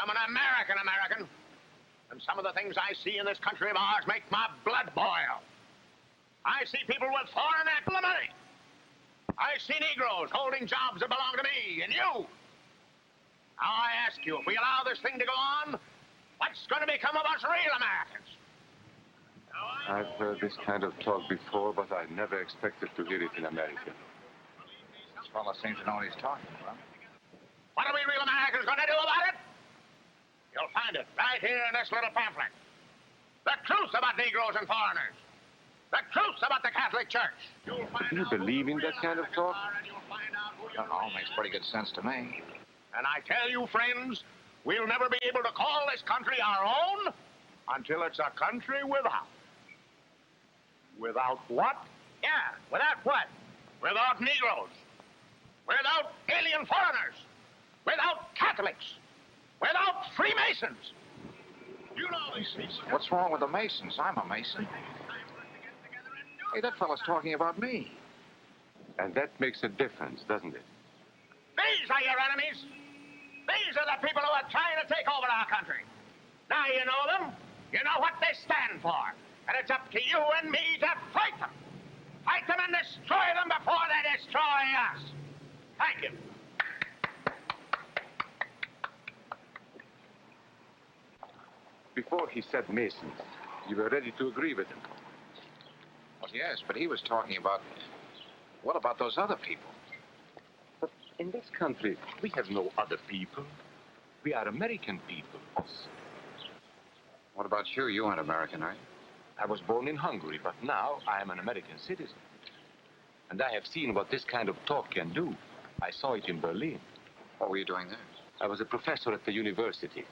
I'm an American. And some of the things I see in this country of ours make my blood boil. I see people with foreign money. I see Negroes holding jobs that belong to me and you. Now I ask you, if we allow this thing to go on, what's going to become of us real Americans? I've heard this kind of talk before, but I never expected to hear it in America. This fellow seems to know what he's talking about. What are we real Americans going to do about it? You'll find it right here in this little pamphlet. The truth about Negroes and foreigners. The truth about the Catholic Church. Do you believe in that kind of talk? That all makes pretty good sense to me. And I tell you, friends, we'll never be able to call this country our own until it's a country without. Without what? Yeah, without what? Without Negroes. Without alien foreigners. Without Catholics. Without Freemasons. You know these things. What's wrong with the Masons? I'm a Mason. Hey, that fellow's talking about me. And that makes a difference, doesn't it? These are your enemies. These are the people who are trying to take over our country. Now you know them. You know what they stand for. And it's up to you and me to fight them. Fight them and destroy them before they destroy us. Thank you. Before he said Masons, you were ready to agree with him. Well, yes, but he was talking about... What about those other people? But in this country, we have no other people. We are American people. What about you? You aren't American, are you? I was born in Hungary, but now I am an American citizen. And I have seen what this kind of talk can do. I saw it in Berlin. What were you doing there? I was a professor at the university.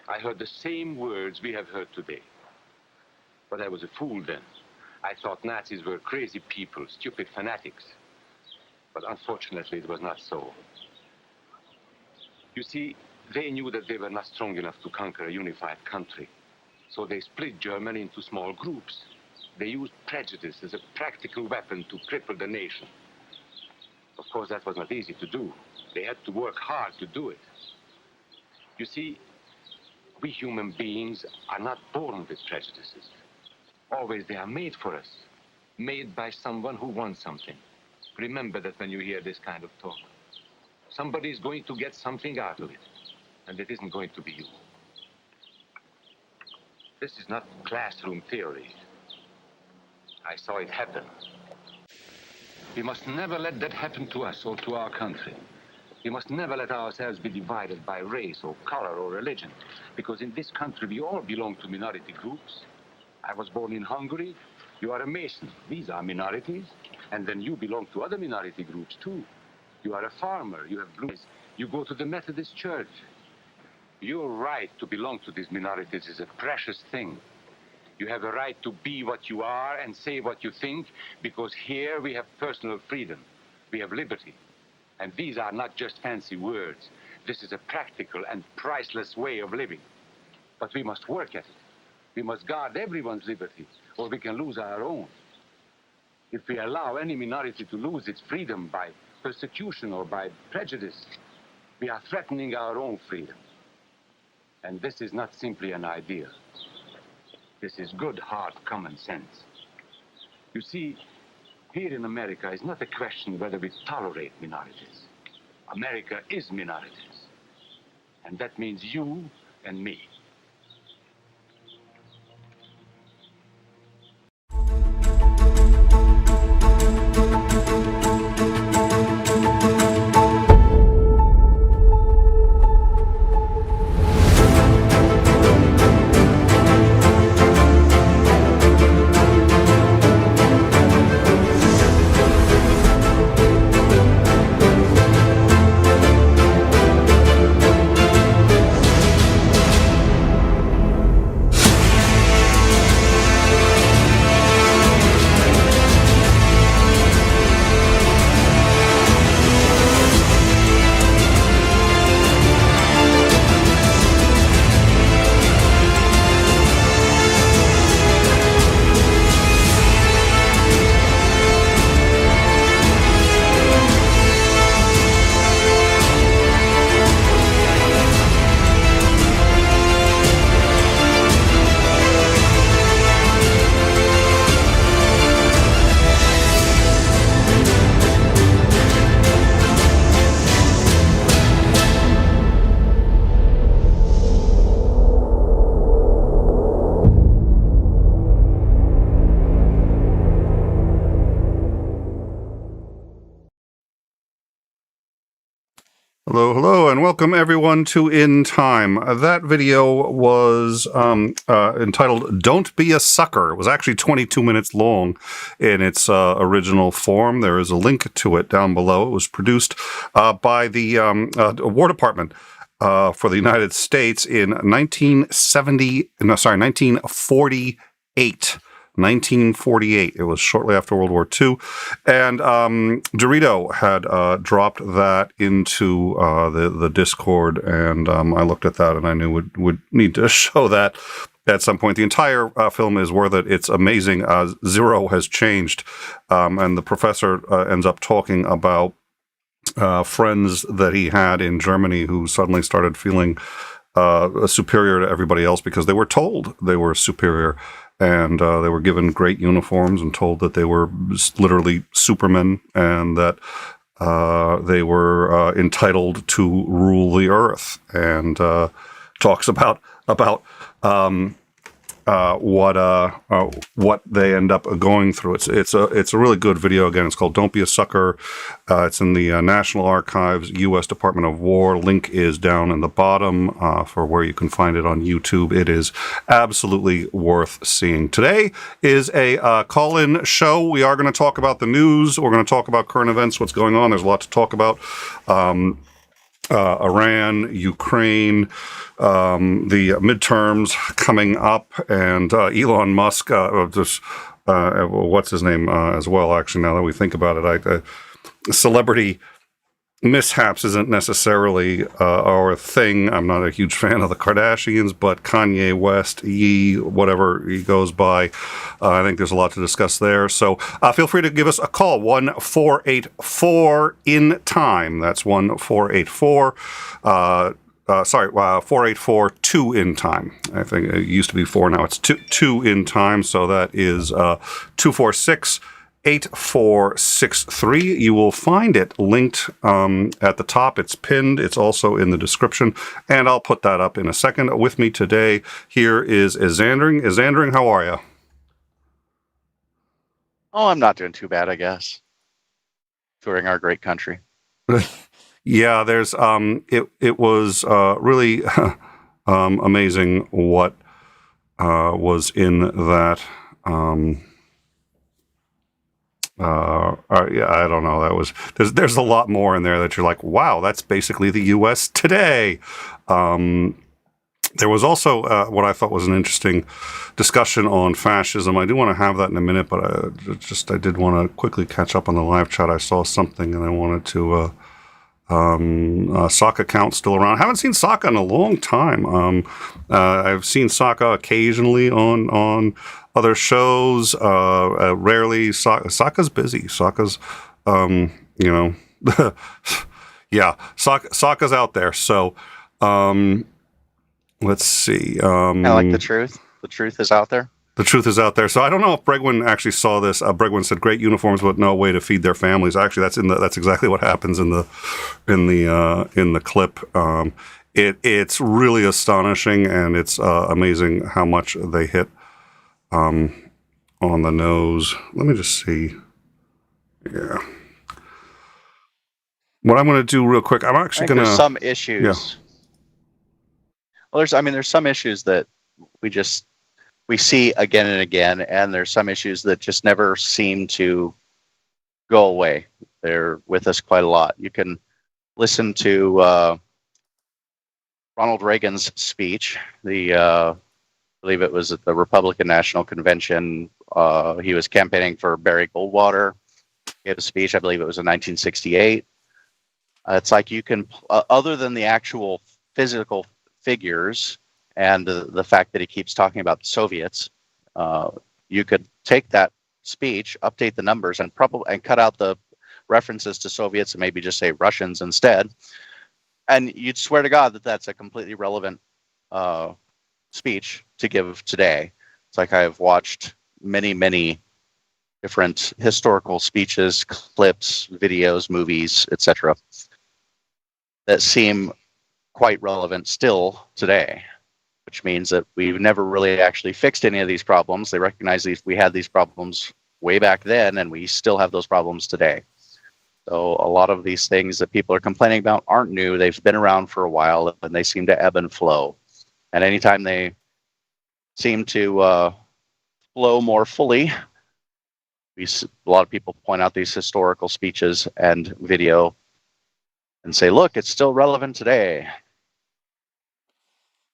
I heard the same words we have heard today. But I was a fool then. I thought Nazis were crazy people, stupid fanatics. But unfortunately, it was not so. You see, they knew that they were not strong enough to conquer a unified country. So they split Germany into small groups. They used prejudice as a practical weapon to cripple the nation. Of course, that was not easy to do. They had to work hard to do it. You see, we human beings are not born with prejudices. Always they are made for us, made by someone who wants something. Remember that when you hear this kind of talk. Somebody is going to get something out of it, and it isn't going to be you. This is not classroom theory. I saw it happen. We must never let that happen to us or to our country. We must never let ourselves be divided by race or color or religion, because in this country we all belong to minority groups. I was born in Hungary. You are a Mason. These are minorities. And then you belong to other minority groups too. You are a farmer. You have blue eyes. You go to the Methodist Church. Your right to belong to these minorities is a precious thing. You have a right to be what you are and say what you think, because here we have personal freedom. We have liberty. And these are not just fancy words. This is a practical and priceless way of living. But we must work at it. We must guard everyone's liberty, or we can lose our own. If we allow any minority to lose its freedom by persecution or by prejudice, we are threatening our own freedom. And this is not simply an idea. This is good, hard common sense. You see, here in America is not a question whether we tolerate minorities. America is minorities. And that means you and me. and welcome everyone to In Time. That video was entitled Don't Be a Sucker. It was actually 22 minutes long in its original form. There is a link to it down below. It was produced by the War Department for the United States in 1948. 1948. It was shortly after World War II. And 𝗢𝗲𝗍 had dropped that into the Discord, and I looked at that and I knew would need to show that at some point. The entire film is worth it. It's amazing. Zero has changed. And the professor ends up talking about friends that he had in Germany who suddenly started feeling superior to everybody else because they were told they were superior. And they were given great uniforms and told that they were literally supermen and that they were entitled to rule the earth. And talks about what they end up going through. It's a really good video. Again, it's called Don't Be a Sucker. It's in the National Archives, U.S. Department of War. Link is down in the bottom for where you can find it on YouTube. It is absolutely worth seeing. Today is a call-in show. We are going to talk about the news. We're going to talk about current events, what's going on. There's a lot to talk about. Iran, Ukraine, the midterms coming up, and Elon Musk, what's his name as well, actually, now that we think about it. Celebrity mishaps isn't necessarily our thing. I'm not a huge fan of the Kardashians, but Kanye West, whatever he goes by, I think there's a lot to discuss there. So feel free to give us a call, 1-484-IN-TIME. That's 1-484. 484-2 in time. I think it used to be 4, now it's 2 in time. So that is 246-8463. You will find it linked at the top. It's pinned. It's also in the description, and I'll put that up in a second. With me today here is Isandring. Isandring, how are you? Oh, I'm not doing too bad, I guess. Touring our great country. Yeah, there's it was really amazing what was in that. Yeah, I don't know. That was there's a lot more in there that you're like, wow, that's basically the U.S. today. There was also what I thought was an interesting discussion on fascism. I do want to have that in a minute, but I did want to quickly catch up on the live chat. I saw something and I wanted to. Sokka account still around. I haven't seen Sokka in a long time. I've seen Sokka occasionally on other shows. Rarely. Sokka's busy. Sokka's, yeah. Sokka's out there. So, let's see. I like the truth. The truth is out there. The truth is out there. So I don't know if Bregwin actually saw this. Bregwin said, "Great uniforms, but no way to feed their families." Actually, that's exactly what happens in the clip. It's really astonishing, and it's amazing how much they hit on the nose. Let me just see. Yeah. What I'm going to do real quick, I'm actually going to. There's some issues. Yeah. Well, there's some issues that we see again and again, and there's some issues that just never seem to go away. They're with us quite a lot. You can listen to Ronald Reagan's speech. I believe it was at the Republican National Convention. He was campaigning for Barry Goldwater. He had a speech, I believe it was in 1968. It's like you can, other than the actual physical figures, and the fact that he keeps talking about the Soviets, you could take that speech, update the numbers, and cut out the references to Soviets and maybe just say Russians instead. And you'd swear to God that that's a completely relevant speech to give today. It's like I've watched many, many different historical speeches, clips, videos, movies, etc., that seem quite relevant still today, which means that we've never really actually fixed any of these problems. They recognize we had these problems way back then, and we still have those problems today. So a lot of these things that people are complaining about aren't new. They've been around for a while, and they seem to ebb and flow. And anytime they seem to flow more fully, a lot of people point out these historical speeches and video and say, look, it's still relevant today.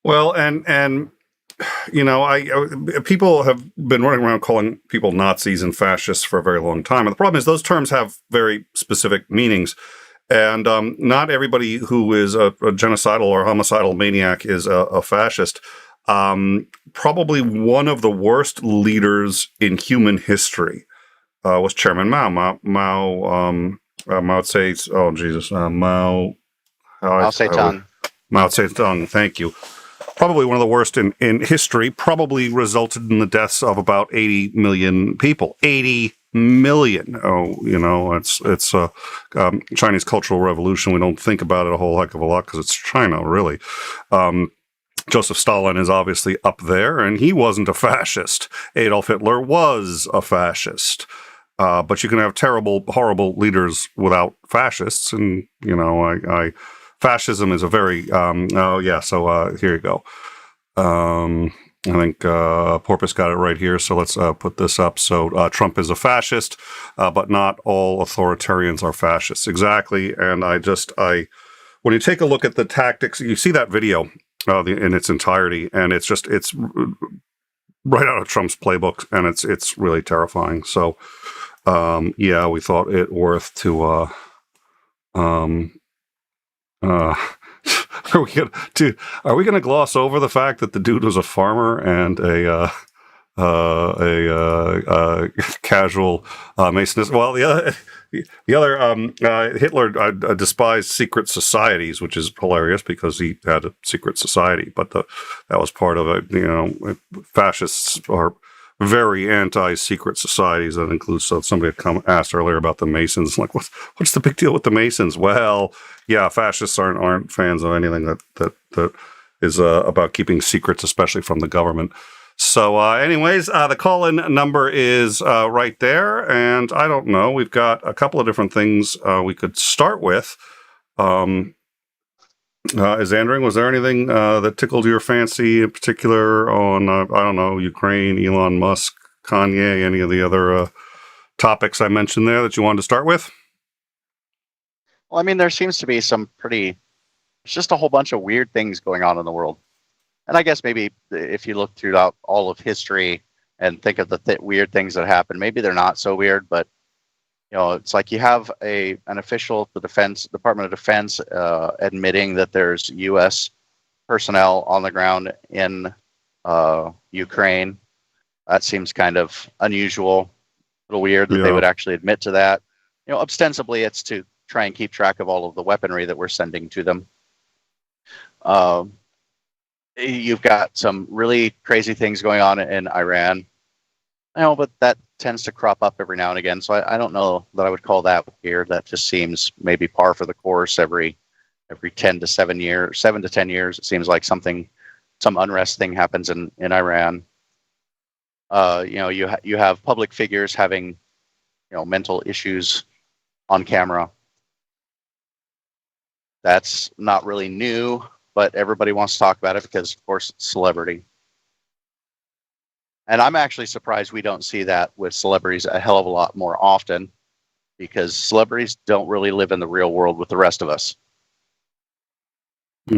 Well, and you know, people have been running around calling people Nazis and fascists for a very long time. And the problem is those terms have very specific meanings. And not everybody who is a genocidal or homicidal maniac is a fascist. Probably one of the worst leaders in human history was Chairman Mao. Mao Tse. Oh Jesus, Mao. Mao Zedong. Mao Zedong. Thank you. Probably one of the worst in history. Probably resulted in the deaths of about 80 million people. 80 million. Oh, you know, it's Chinese Cultural Revolution. We don't think about it a whole heck of a lot because it's China, really. Joseph Stalin is obviously up there, and he wasn't a fascist. Adolf Hitler was a fascist. But you can have terrible, horrible leaders without fascists, and you know, fascism is a very oh yeah. So here you go. I think Porpoise got it right here. So let's put this up. So Trump is a fascist, but not all authoritarians are fascists. Exactly. And when you take a look at the tactics, you see that video in its entirety, and it's right out of Trump's playbook, and it's really terrifying. So yeah, we thought it worth to are we gonna gloss over the fact that the dude was a farmer and a casual Masonist? Well, the other Hitler despised secret societies, which is hilarious because he had a secret society, but that was part of it. You know, fascists are very anti-secret societies. That includes, so somebody had asked earlier about the Masons. Like, what's the big deal with the Masons? Well, yeah, fascists aren't fans of anything that is about keeping secrets, especially from the government. So anyways, the call-in number is right there, and I don't know, we've got a couple of different things we could start with. Isandring, was there anything that tickled your fancy in particular on, I don't know, Ukraine, Elon Musk, Kanye, any of the other topics I mentioned there that you wanted to start with? Well, I mean, there seems to be it's just a whole bunch of weird things going on in the world. And I guess maybe if you look throughout all of history and think of the weird things that happen, maybe they're not so weird, but you know, it's like you have an official, the Department of Defense, admitting that there's U.S. personnel on the ground in Ukraine. That seems kind of unusual, a little weird that they would actually admit to that. You know, ostensibly it's to try and keep track of all of the weaponry that we're sending to them. You've got some really crazy things going on in Iran. You know, but that tends to crop up every now and again. So I don't know that I would call that weird. That just seems maybe par for the course every 7 to 10 years. It seems like some unrest thing happens in Iran. You know, you have public figures having, you know, mental issues on camera. That's not really new, but everybody wants to talk about it because, of course, it's celebrity. And I'm actually surprised we don't see that with celebrities a hell of a lot more often, because celebrities don't really live in the real world with the rest of us.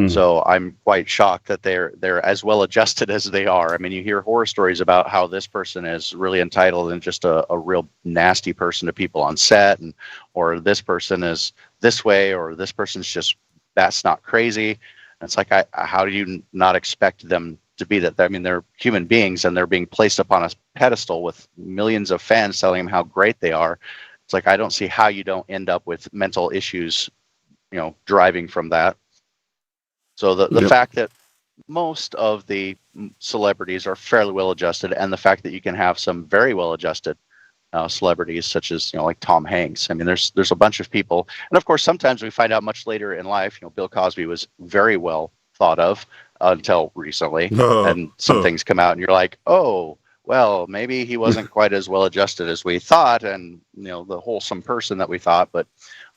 So I'm quite shocked that they're as well adjusted as they are. I mean, you hear horror stories about how this person is really entitled and just a real nasty person to people on set, or this person is this way, or this person's just, that's not crazy. And it's like, how do you not expect them to be that? I mean, they're human beings and they're being placed upon a pedestal with millions of fans telling them how great they are. It's like, I don't see how you don't end up with mental issues, you know, driving from that. So the fact that most of the celebrities are fairly well adjusted, and the fact that you can have some very well adjusted celebrities, such as, you know, like Tom Hanks. I mean, there's a bunch of people, and of course, sometimes we find out much later in life. You know, Bill Cosby was very well thought of until recently, and some things come out, and you're like, oh, well, maybe he wasn't quite as well adjusted as we thought, and you know, the wholesome person that we thought. But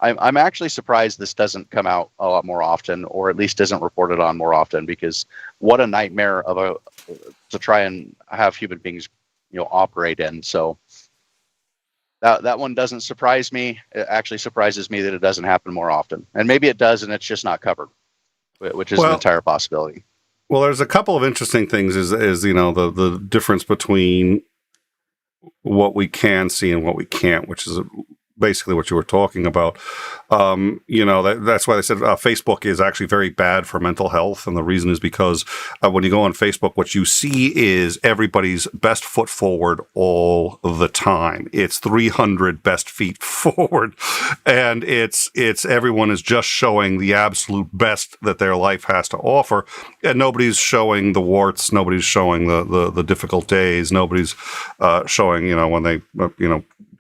I'm actually surprised this doesn't come out a lot more often, or at least isn't reported on more often, because what a nightmare to try and have human beings, operate in. So that one doesn't surprise me. It actually surprises me that it doesn't happen more often. And maybe it does, and it's just not covered, which is an entire possibility. Well, there's a couple of interesting things. Is the difference between what we can see and what we can't, which is basically what you were talking about. That's why they said Facebook is actually very bad for mental health. And the reason is because when you go on Facebook, what you see is everybody's best foot forward all the time. It's 300 best feet forward. And it's everyone is just showing the absolute best that their life has to offer. And nobody's showing the warts. Nobody's showing the difficult days. Nobody's showing, when they,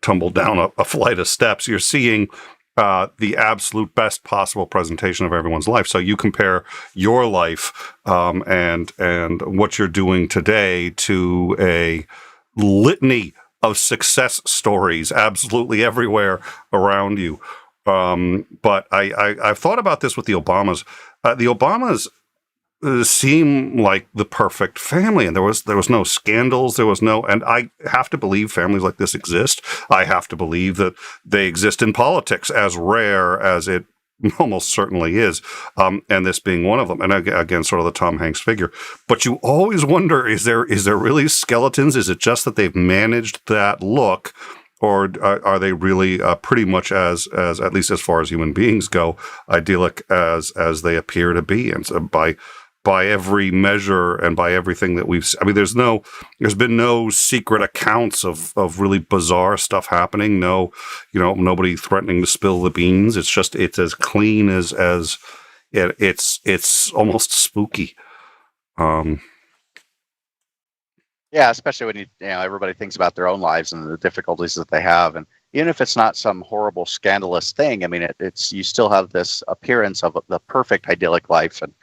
tumble down a flight of steps. You're seeing the absolute best possible presentation of everyone's life. So you compare your life and what you're doing today to a litany of success stories absolutely everywhere around you. But I've thought about this with the Obamas. The Obamas seem like the perfect family, and there was no scandals, and I have to believe families like this exist. I have to believe that they exist in politics, as rare as it almost certainly is, and this being one of them. And again, sort of the Tom Hanks figure. But you always wonder: is there really skeletons? Is it just that they've managed that look? Or are they really pretty much as at least as far as human beings go, idyllic as they appear to be? And so by every measure and by everything that we've, there's been no secret accounts of really bizarre stuff happening. No, nobody threatening to spill the beans. It's as clean as it's almost spooky. Yeah, especially when everybody thinks about their own lives and the difficulties that they have, and even if it's not some horrible scandalous thing, it's you still have this appearance of the perfect idyllic life, and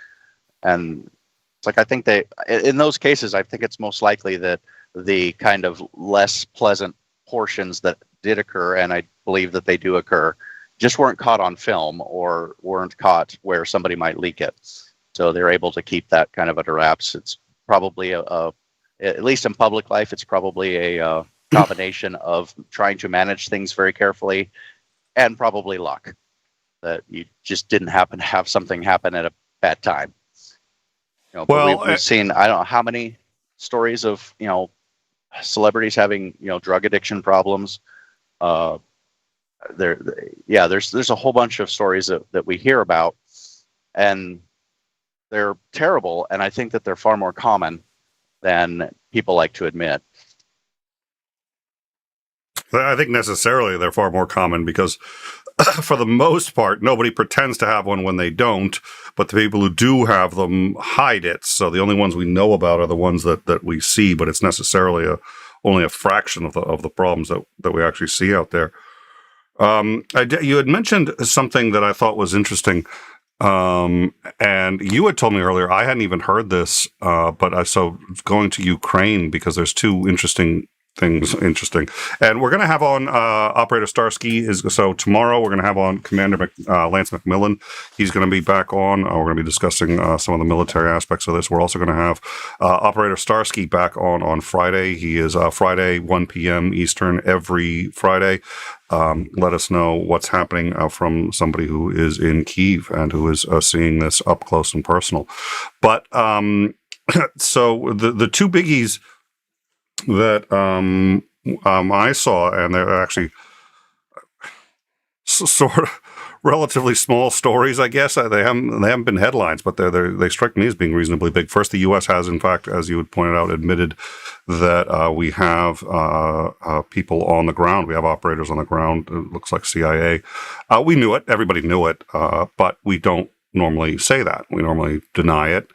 it's like I think in those cases, I think it's most likely that the kind of less pleasant portions that did occur, and I believe that they do occur, just weren't caught on film or weren't caught where somebody might leak it, so they're able to keep that kind of under wraps. It's probably at least in public life, it's probably a combination of trying to manage things very carefully and probably luck that you just didn't happen to have something happen at a bad time. But we've seen, I don't know how many stories of, celebrities having, drug addiction problems. There's a whole bunch of stories that we hear about, and they're terrible. And I think that they're far more common than people like to admit. I think necessarily they're far more common because for the most part, nobody pretends to have one when they don't, but the people who do have them hide it. So the only ones we know about are the ones that we see, but it's necessarily only a fraction of the problems that we actually see out there. You had mentioned something that I thought was interesting. And you had told me earlier, I hadn't even heard this, but so going to Ukraine, because there's two interesting. And we're going to have on Operator Starsky. So tomorrow we're going to have on Commander Lance McMillan. He's going to be back on. We're going to be discussing some of the military aspects of this. We're also going to have Operator Starsky back on Friday. He is Friday, 1 p.m. Eastern every Friday. Let us know what's happening from somebody who is in Kyiv and who is seeing this up close and personal. But so the two biggies that I saw, and they're actually sort of relatively small stories, I guess. They haven't been headlines, but they strike me as being reasonably big. First, the U.S. has, in fact, as you had pointed out, admitted that we have people on the ground. We have operators on the ground. It looks like CIA. We knew it. Everybody knew it, but we don't normally say that. We normally deny it.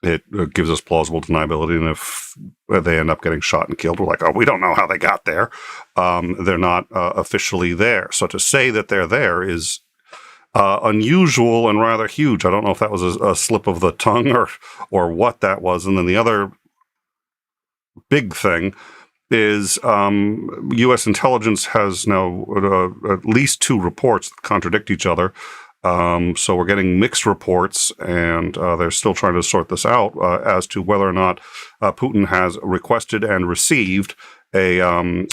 It gives us plausible deniability, and if they end up getting shot and killed, we're like, oh, we don't know how they got there. They're not officially there. So to say that they're there is unusual and rather huge. I don't know if that was a slip of the tongue or what that was. And then the other big thing is U.S. intelligence has now at least 2 reports that contradict each other. So we're getting mixed reports, and they're still trying to sort this out as to whether or not Putin has requested and received a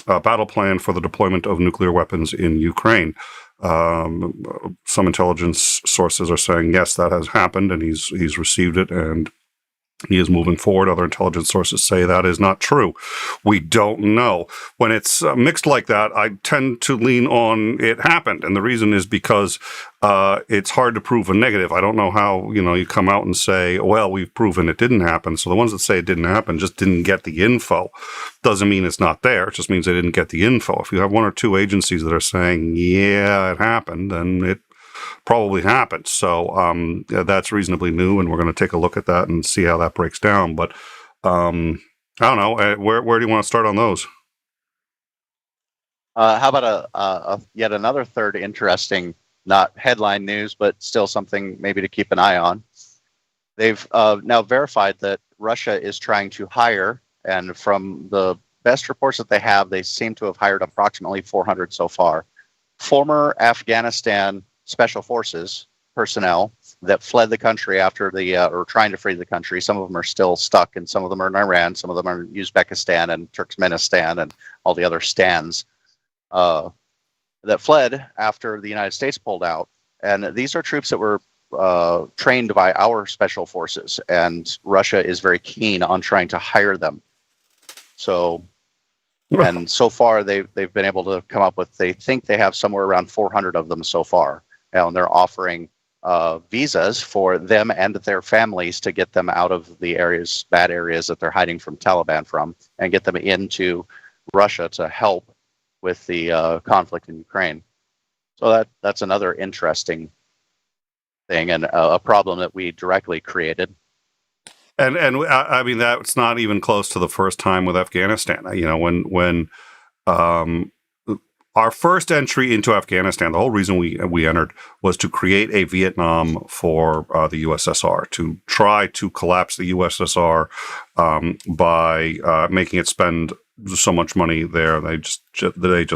battle plan for the deployment of nuclear weapons in Ukraine. Some intelligence sources are saying, yes, that has happened, and he's received it, and he is moving forward. Other intelligence sources say that is not true. We don't know. When it's mixed like that, I tend to lean on it happened. And the reason is because it's hard to prove a negative. I don't know how, you come out and say, well, we've proven it didn't happen. So the ones that say it didn't happen just didn't get the info. Doesn't mean it's not there. It just means they didn't get the info. If you have 1 or 2 agencies that are saying, yeah, it happened, then it probably happened. So that's reasonably new, and we're going to take a look at that and see how that breaks down. But I don't know. Where do you want to start on those? How about a yet another third interesting, not headline news, but still something maybe to keep an eye on? They've now verified that Russia is trying to hire, and from the best reports that they have, they seem to have hired approximately 400 so far, former Afghanistan Special Forces personnel that fled the country after or trying to flee the country. Some of them are still stuck, and some of them are in Iran. Some of them are in Uzbekistan and Turkmenistan and all the other stands that fled after the United States pulled out. And these are troops that were trained by our special forces, and Russia is very keen on trying to hire them. So, and so far they've been able to come up with, they think they have somewhere around 400 of them so far. And they're offering visas for them and their families to get them out of the bad areas that they're hiding from Taliban from, and get them into Russia to help with the conflict in Ukraine. So that's another interesting thing, and a problem that we directly created. And I mean, that's not even close to the first time with Afghanistan. When our first entry into Afghanistan, the whole reason we entered was to create a Vietnam for the USSR, to try to collapse the USSR by making it spend so much money there. They just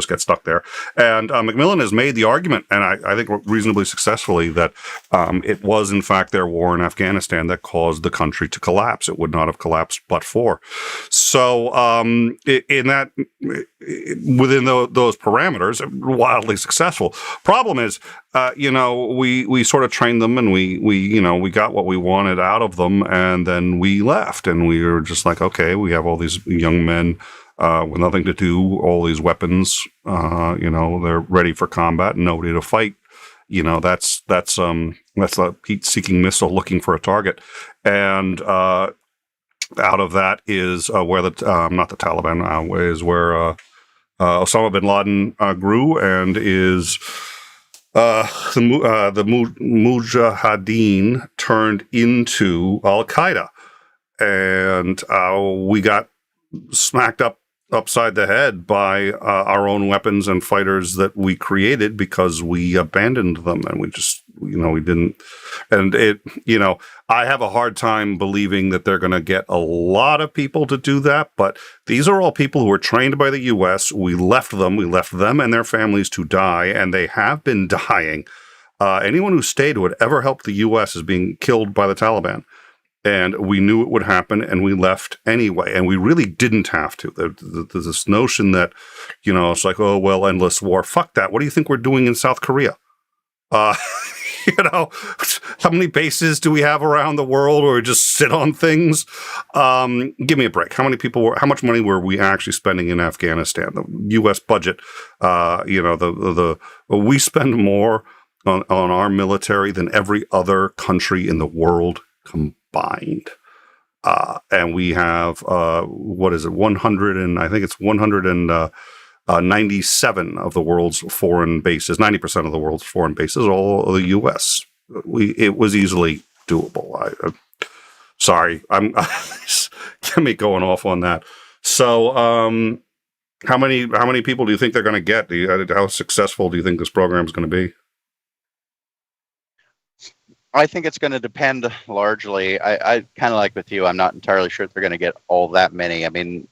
get stuck there. And Macmillan has made the argument, and I think reasonably successfully, that it was in fact their war in Afghanistan that caused the country to collapse. It would not have collapsed but for. So in that, within those parameters, wildly successful. Problem is, we sort of trained them, and we got what we wanted out of them, and then we left, and we were just like, okay, we have all these young men with nothing to do, all these weapons, they're ready for combat, and nobody to fight. That's a heat-seeking missile looking for a target, and out of that is where not the Taliban, is where Osama bin Laden grew, and is the Mujahideen turned into Al-Qaeda, and we got smacked upside the head by our own weapons and fighters that we created because we abandoned them, and we just, we didn't. And I have a hard time believing that they're going to get a lot of people to do that, but these are all people who were trained by the U.S. We left them and their families to die, and they have been dying. Anyone who stayed would ever help the U.S. is being killed by the Taliban. And we knew it would happen, and we left anyway. And we really didn't have to. There's this notion that, it's like, oh, well, endless war. Fuck that. What do you think we're doing in South Korea? How many bases do we have around the world where we just sit on things? Give me a break. How much money were we actually spending in Afghanistan? The U.S. budget, we spend more on our military than every other country in the world combined. And we have 197 of the world's foreign bases. 90% of the world's foreign bases are all the U.S. It was easily doable. Sorry, get me going off on that. So, how many people do you think they're going to get? How successful do you think this program is going to be? I think it's going to depend largely. I kind of like with you. I'm not entirely sure they're going to get all that many. I mean,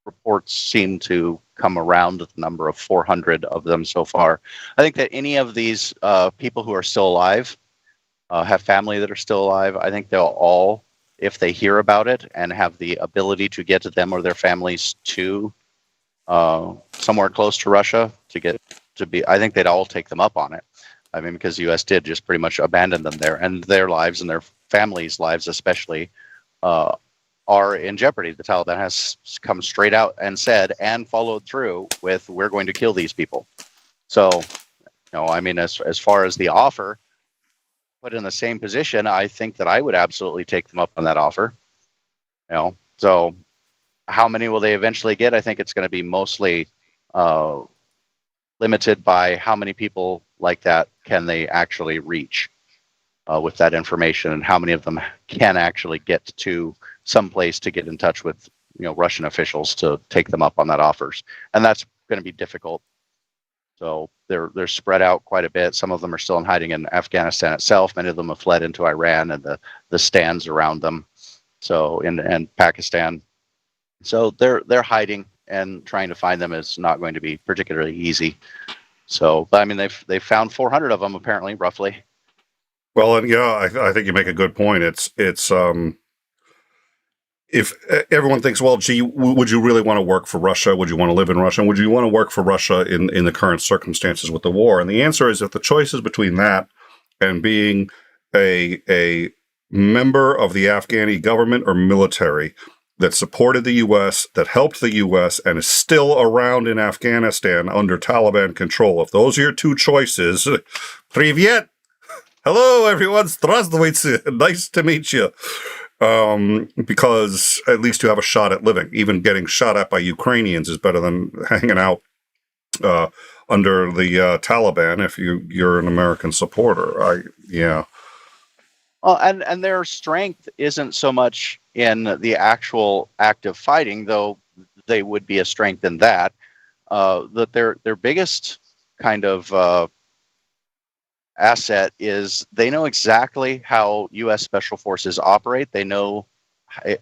reports seem to come around the number of 400 of them so far. I think that any of these people who are still alive, have family that are still alive, I think they'll all, if they hear about it and have the ability to get to them or their families to somewhere close to Russia I think they'd all take them up on it. I mean, because the U.S. did just pretty much abandon them there, and their lives and their families' lives especially are in jeopardy. The Taliban has come straight out and said and followed through with, we're going to kill these people. So, I mean, as far as the offer, put in the same position, I think that I would absolutely take them up on that offer. So how many will they eventually get? I think it's going to be mostly limited by how many people like that can they actually reach with that information, and how many of them can actually get to some place to get in touch with Russian officials to take them up on that offers. And that's going to be difficult. So they're spread out quite a bit. Some of them are still in hiding in Afghanistan itself. Many of them have fled into Iran and the stands around them. So and Pakistan. So they're hiding, and trying to find them is not going to be particularly easy. So, but I mean, they've found 400 of them apparently, roughly. Well, and I think you make a good point. It's if everyone thinks, well, gee, would you really want to work for Russia? Would you want to live in Russia? And would you want to work for Russia in the current circumstances with the war? And the answer is, if the choice is between that and being a member of the Afghani government or military that supported the U.S., that helped the U.S., and is still around in Afghanistan under Taliban control, if those are your two choices, Privyet! Hello, everyone. Здравствуйте. Nice to meet you. Because at least you have a shot at living. Even getting shot at by Ukrainians is better than hanging out under the Taliban if you're an American supporter. Well, and their strength isn't so much in the actual act of fighting, though they would be a strength in that. That their biggest kind of asset is they know exactly how U.S. Special Forces operate. They know,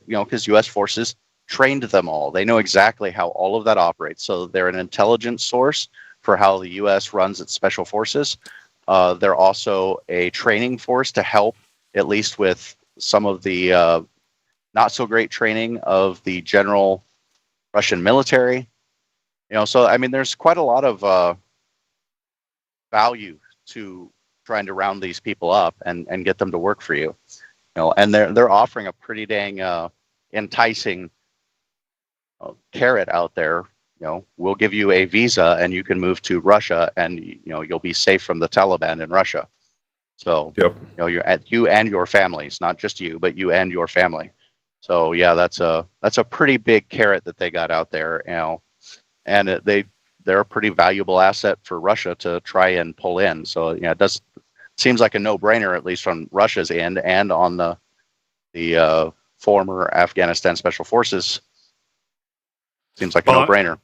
because U.S. forces trained them all. They know exactly how all of that operates. So they're an intelligence source for how the U.S. runs its special forces. They're also a training force to help, at least with some of the not so great training of the general Russian military. So I mean, there's quite a lot of value to trying to round these people up and get them to work for you. And they're offering a pretty dang enticing carrot out there. We'll give you a visa and you can move to Russia, and you'll be safe from the Taliban in Russia. So yep. You and your families, not just you, but you and your family. So yeah, that's a pretty big carrot that they got out there. And they're a pretty valuable asset for Russia to try and pull in. So it seems like a no-brainer, at least on Russia's end and on the former Afghanistan Special Forces. Seems like a no-brainer.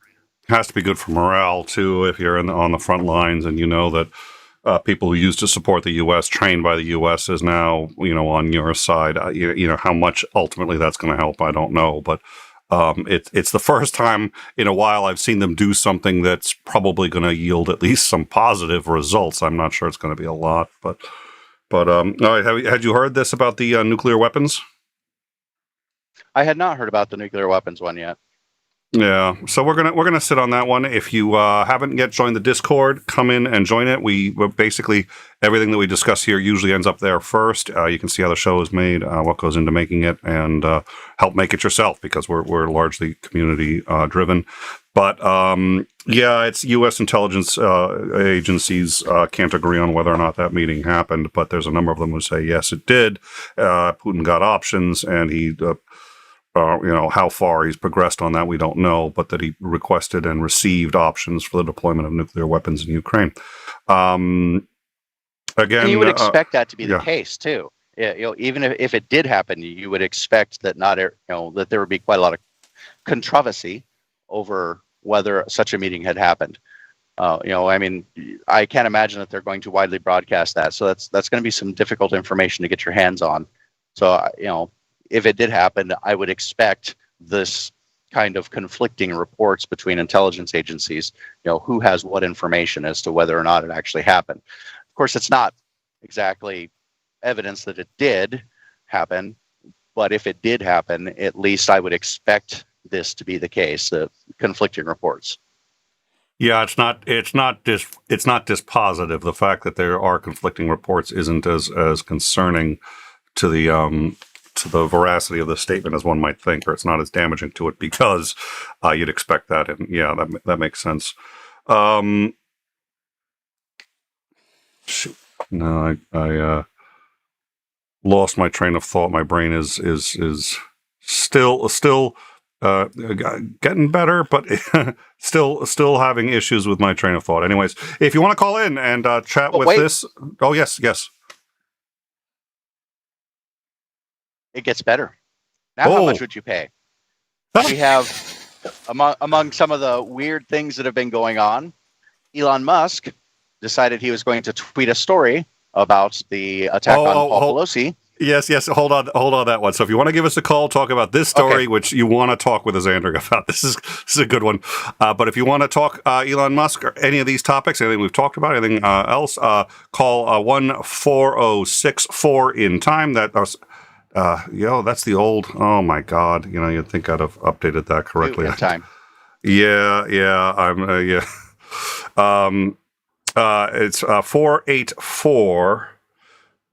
Has to be good for morale too if you're on the front lines, and that people who used to support the U.S., trained by the U.S., is now on your side. How much ultimately that's going to help, I don't know, but it's the first time in a while I've seen them do something that's probably going to yield at least some positive results. I'm not sure it's going to be a lot, but all right. Had you heard this about the nuclear weapons? I had not heard about the nuclear weapons one yet. Yeah, so we're gonna sit on that one. If you haven't yet joined the Discord, come in and join it. We basically, everything that we discuss here usually ends up there first. You can see how the show is made, what goes into making it, and help make it yourself, because we're largely community driven. But it's U.S. intelligence agencies can't agree on whether or not that meeting happened, but there's a number of them who say yes, it did. Putin got options, and he. How far he's progressed on that, we don't know, but that he requested and received options for the deployment of nuclear weapons in Ukraine. Again, and you would expect that to be the case too. Even if it did happen, you would expect that that there would be quite a lot of controversy over whether such a meeting had happened. I mean, I can't imagine that they're going to widely broadcast that. So that's going to be some difficult information to get your hands on. So if it did happen, I would expect this kind of conflicting reports between intelligence agencies, who has what information as to whether or not it actually happened. Of course, it's not exactly evidence that it did happen, but if it did happen, at least I would expect this to be the case, the conflicting reports. Yeah, it's not dispositive. The fact that there are conflicting reports isn't as concerning to the veracity of the statement as one might think, or it's not as damaging to it because you'd expect that. And yeah, that makes sense. Shoot. No, I lost my train of thought. My brain is still getting better, but still having issues with my train of thought. Anyways, if you want to call in and chat with this, oh yes. It gets better. Now, how much would you pay? We have, among some of the weird things that have been going on, Elon Musk decided he was going to tweet a story about the attack on Paul Pelosi. Yes. Hold on that one. So if you want to give us a call, talk about this story, which you want to talk with 𝐓𝐢𝐬𝐷ring about, this is a good one. But if you want to talk Elon Musk or any of these topics, anything we've talked about, anything else, call 1-4064 in time. That's the old. Oh my God! You'd think I'd have updated that correctly. In time. Yeah. It's 484.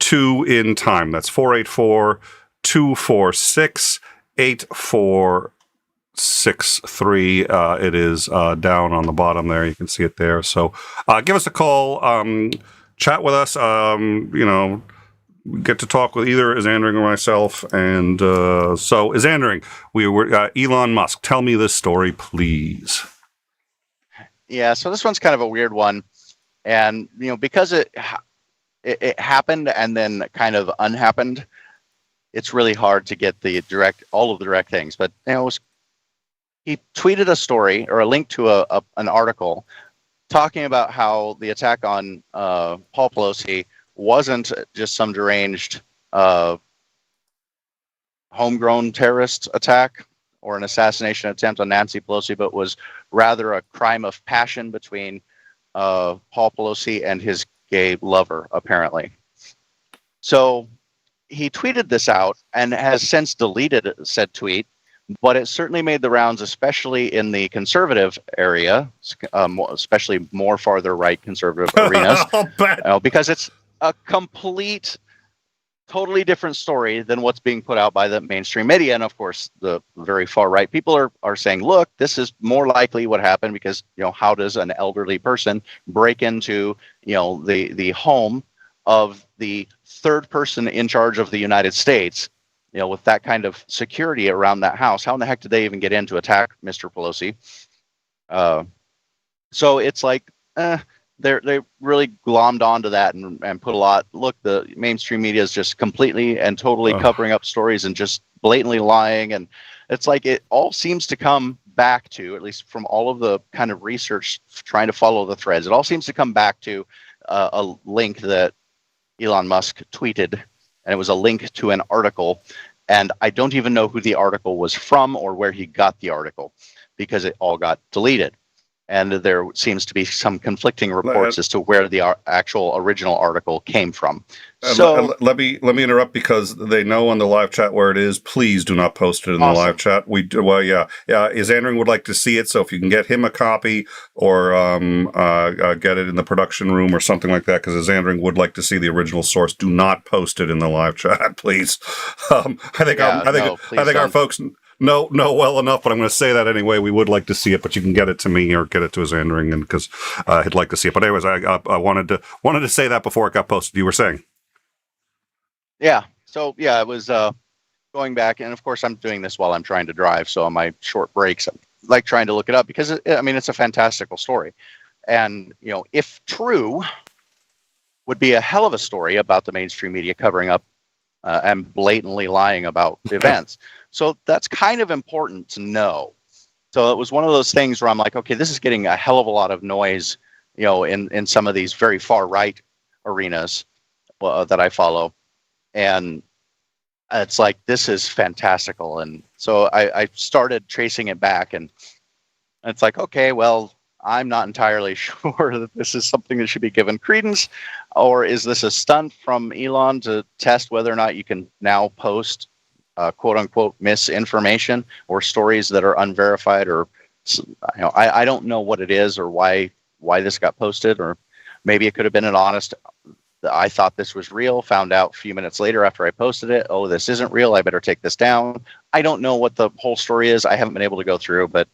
2 in time. That's 484-246-8463. It is down on the bottom there. You can see it there. So give us a call. Chat with us. Get to talk with either 𝗓𝐢𝐬𝐷ring or myself. And so 𝗓𝐢𝐬𝐷ring, we were Elon Musk. Tell me this story, please. Yeah. So this one's kind of a weird one, and because it happened and then kind of unhappened, it's really hard to get all of the direct things. But he tweeted a story or a link to an article talking about how the attack on Paul Pelosi wasn't just some deranged homegrown terrorist attack or an assassination attempt on Nancy Pelosi, but was rather a crime of passion between Paul Pelosi and his gay lover, apparently. So he tweeted this out and has since deleted said tweet, but it certainly made the rounds, especially in the conservative area, especially more farther right conservative arenas, because it's a totally different story than what's being put out by the mainstream media. And of course, the very far right people are saying, look, this is more likely what happened because, how does an elderly person break into, the home of the third person in charge of the United States, with that kind of security around that house? How in the heck did they even get in to attack Mr. Pelosi? So it's like, they really glommed onto that and put a lot. Look, the mainstream media is just completely and totally covering up stories and just blatantly lying. And it's like it all seems to come back to, at least from all of the kind of research trying to follow the threads, it all seems to come back to a link that Elon Musk tweeted, and it was a link to an article. And I don't even know who the article was from or where he got the article because it all got deleted. And there seems to be some conflicting reports as to where the actual original article came from. So let me interrupt because they know on the live chat where it is. Please do not post it in the live chat. 𝗓𝐬𝐷ring would like to see it. So if you can get him a copy or get it in the production room or something like that, because 𝗓𝐬𝐷ring would like to see the original source. Do not post it in the live chat, please. I think our folks know well enough, but I'm going to say that anyway. We would like to see it, but you can get it to me or get it to 𝗓𝐬𝐷ring, and because he'd like to see it. But anyways, I wanted to say that before it got posted. You were saying, yeah. So yeah, it was going back, and of course I'm doing this while I'm trying to drive. So on my short breaks, I'm like trying to look it up because it's a fantastical story, and if true, would be a hell of a story about the mainstream media covering up and blatantly lying about events. So that's kind of important to know. So it was one of those things where I'm like, okay, this is getting a hell of a lot of noise, in some of these very far right arenas that I follow. And it's like, this is fantastical. And so I started tracing it back, and it's like, okay, well, I'm not entirely sure that this is something that should be given credence, or is this a stunt from Elon to test whether or not you can now post quote unquote misinformation or stories that are unverified, or I don't know what it is or why this got posted, or maybe it could have been an honest, I thought this was real, found out a few minutes later after I posted it, oh, this isn't real, I better take this down. I don't know what the whole story is. I haven't been able to go through, but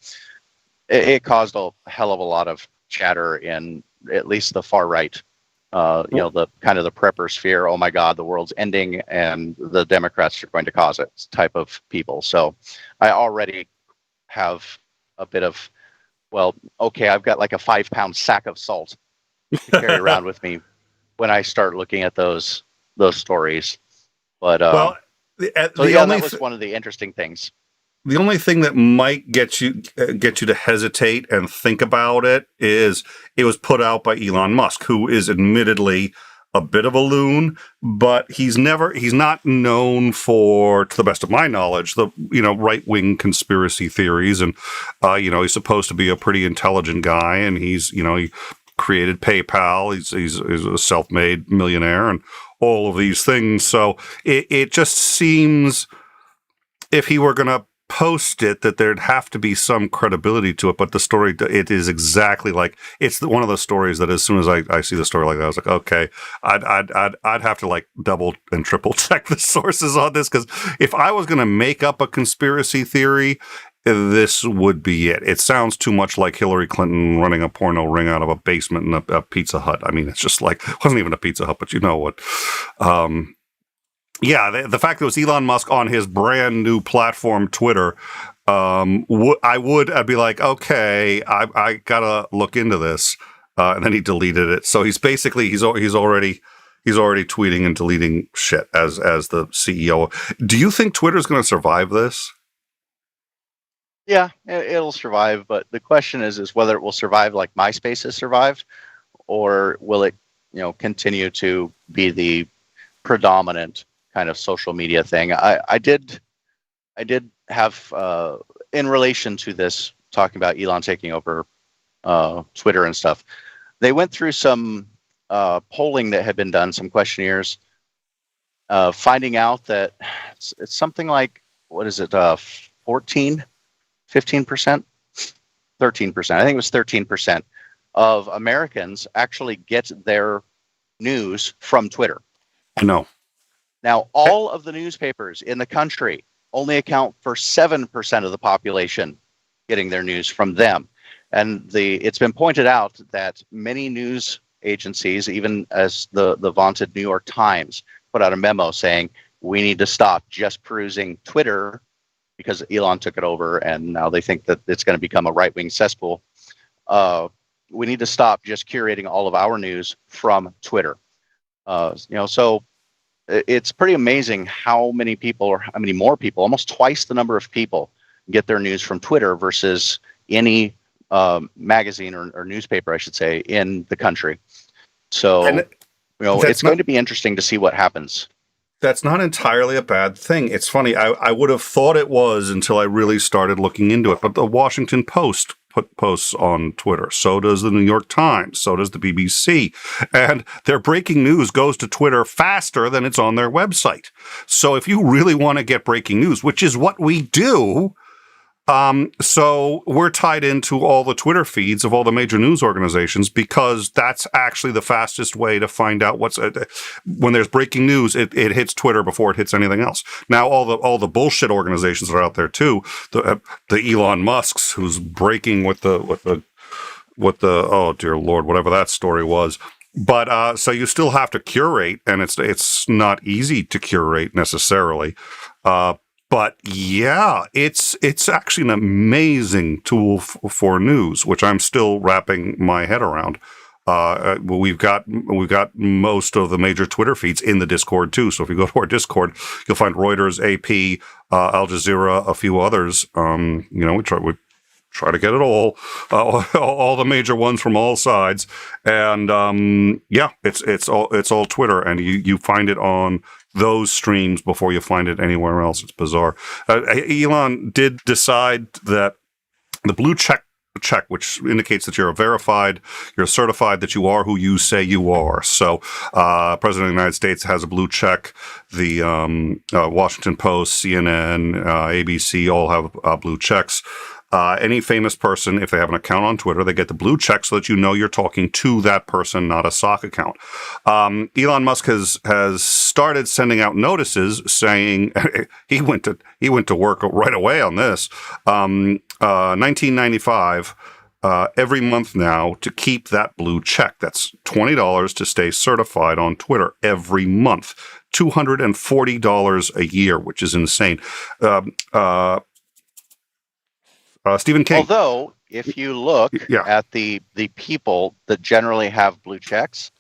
it caused a hell of a lot of chatter in at least the far right, the kind of the prepper sphere. Oh my God, the world's ending and the Democrats are going to cause it type of people. So I already have a bit of, well, okay, I've got like a 5-pound sack of salt to carry around with me when I start looking at those stories. But that was one of the interesting things. The only thing that might get you to hesitate and think about it is it was put out by Elon Musk, who is admittedly a bit of a loon, but he's not known for, to the best of my knowledge, the right-wing conspiracy theories, and he's supposed to be a pretty intelligent guy, and he created PayPal, he's a self-made millionaire, and all of these things. So it just seems, if he were going to post it, that there'd have to be some credibility to it. But the story, it is exactly like, it's one of those stories that as soon as I see the story like that, I was like, okay, I'd have to like double and triple check the sources on this, because if I was going to make up a conspiracy theory, this would be it. It sounds too much like Hillary Clinton running a porno ring out of a basement in a Pizza Hut. I mean, it's just like, it wasn't even a Pizza Hut, but you know what. Yeah, the fact that it was Elon Musk on his brand new platform, Twitter, I'd be like, okay, I gotta look into this, and then he deleted it. So he's already tweeting and deleting shit as the CEO. Do you think Twitter's going to survive this? Yeah, it'll survive, but the question is whether it will survive like MySpace has survived, or will it, continue to be the predominant kind of social media thing. I did have in relation to this, talking about Elon taking over Twitter and stuff, they went through some polling that had been done, some questionnaires, finding out that it's something like, what is it, 15%, 13%? I think it was 13% of Americans actually get their news from Twitter. I know. Now, all of the newspapers in the country only account for 7% of the population getting their news from them. And it's been pointed out that many news agencies, even as the vaunted New York Times, put out a memo saying, we need to stop just perusing Twitter because Elon took it over and now they think that it's going to become a right-wing cesspool. We need to stop just curating all of our news from Twitter. So it's pretty amazing how many people, or how many more people, almost twice the number of people get their news from Twitter versus any magazine or newspaper, I should say, in the country. So, it's going to be interesting to see what happens. That's not entirely a bad thing. It's funny. I would have thought it was until I really started looking into it. But the Washington Post put posts on Twitter. So does the New York Times. So does the BBC. And their breaking news goes to Twitter faster than it's on their website. So if you really want to get breaking news, which is what we do, so we're tied into all the Twitter feeds of all the major news organizations, because that's actually the fastest way to find out when there's breaking news, it hits Twitter before it hits anything else. Now, all the bullshit organizations that are out there too, the Elon Musks, who's breaking with the oh dear Lord, whatever that story was. But so you still have to curate, and it's not easy to curate necessarily. But yeah, it's actually an amazing tool for news, which I'm still wrapping my head around. We've got most of the major Twitter feeds in the Discord too. So if you go to our Discord, you'll find Reuters, AP, Al Jazeera, a few others. We try to get it all the major ones from all sides, and it's all Twitter, and you find it on those streams before you find it anywhere else. It's bizarre. Elon did decide that the blue check, which indicates that you're certified that you are who you say you are. So, President of the United States has a blue check. The Washington Post, CNN, ABC all have blue checks. Any famous person, if they have an account on Twitter, they get the blue check so that you know you're talking to that person, not a sock account. Elon Musk has started sending out notices saying he went to work right away on this. 1995 every month now to keep that blue check. That's $20 to stay certified on Twitter every month. $240 a year, which is insane. Stephen King. Although, if you look at the people that generally have blue checks,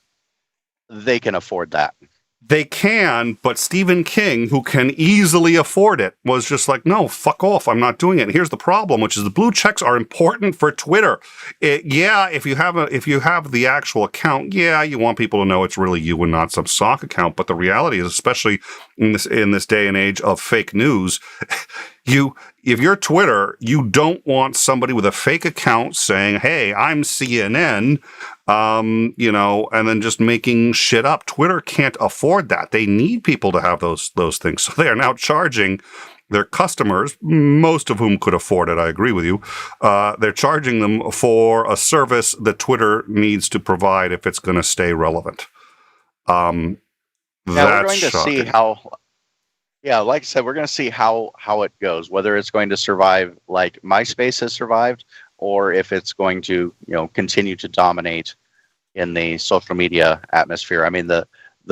they can afford that. They can, but Stephen King, who can easily afford it, was just like, no, fuck off, I'm not doing it. And here's the problem, which is the blue checks are important for Twitter. If you have the actual account, you want people to know it's really you and not some sock account. But the reality is, especially in this day and age of fake news, if you're Twitter, you don't want somebody with a fake account saying, hey, I'm CNN, and then just making shit up. Twitter can't afford that. They need people to have those things. So they are now charging their customers, most of whom could afford it, I agree with you. They're charging them for a service that Twitter needs to provide if it's going to stay relevant. Now we're going to see how... Yeah, like I said, we're going to see how it goes, whether it's going to survive like MySpace has survived, or if it's going to, continue to dominate in the social media atmosphere. I mean, the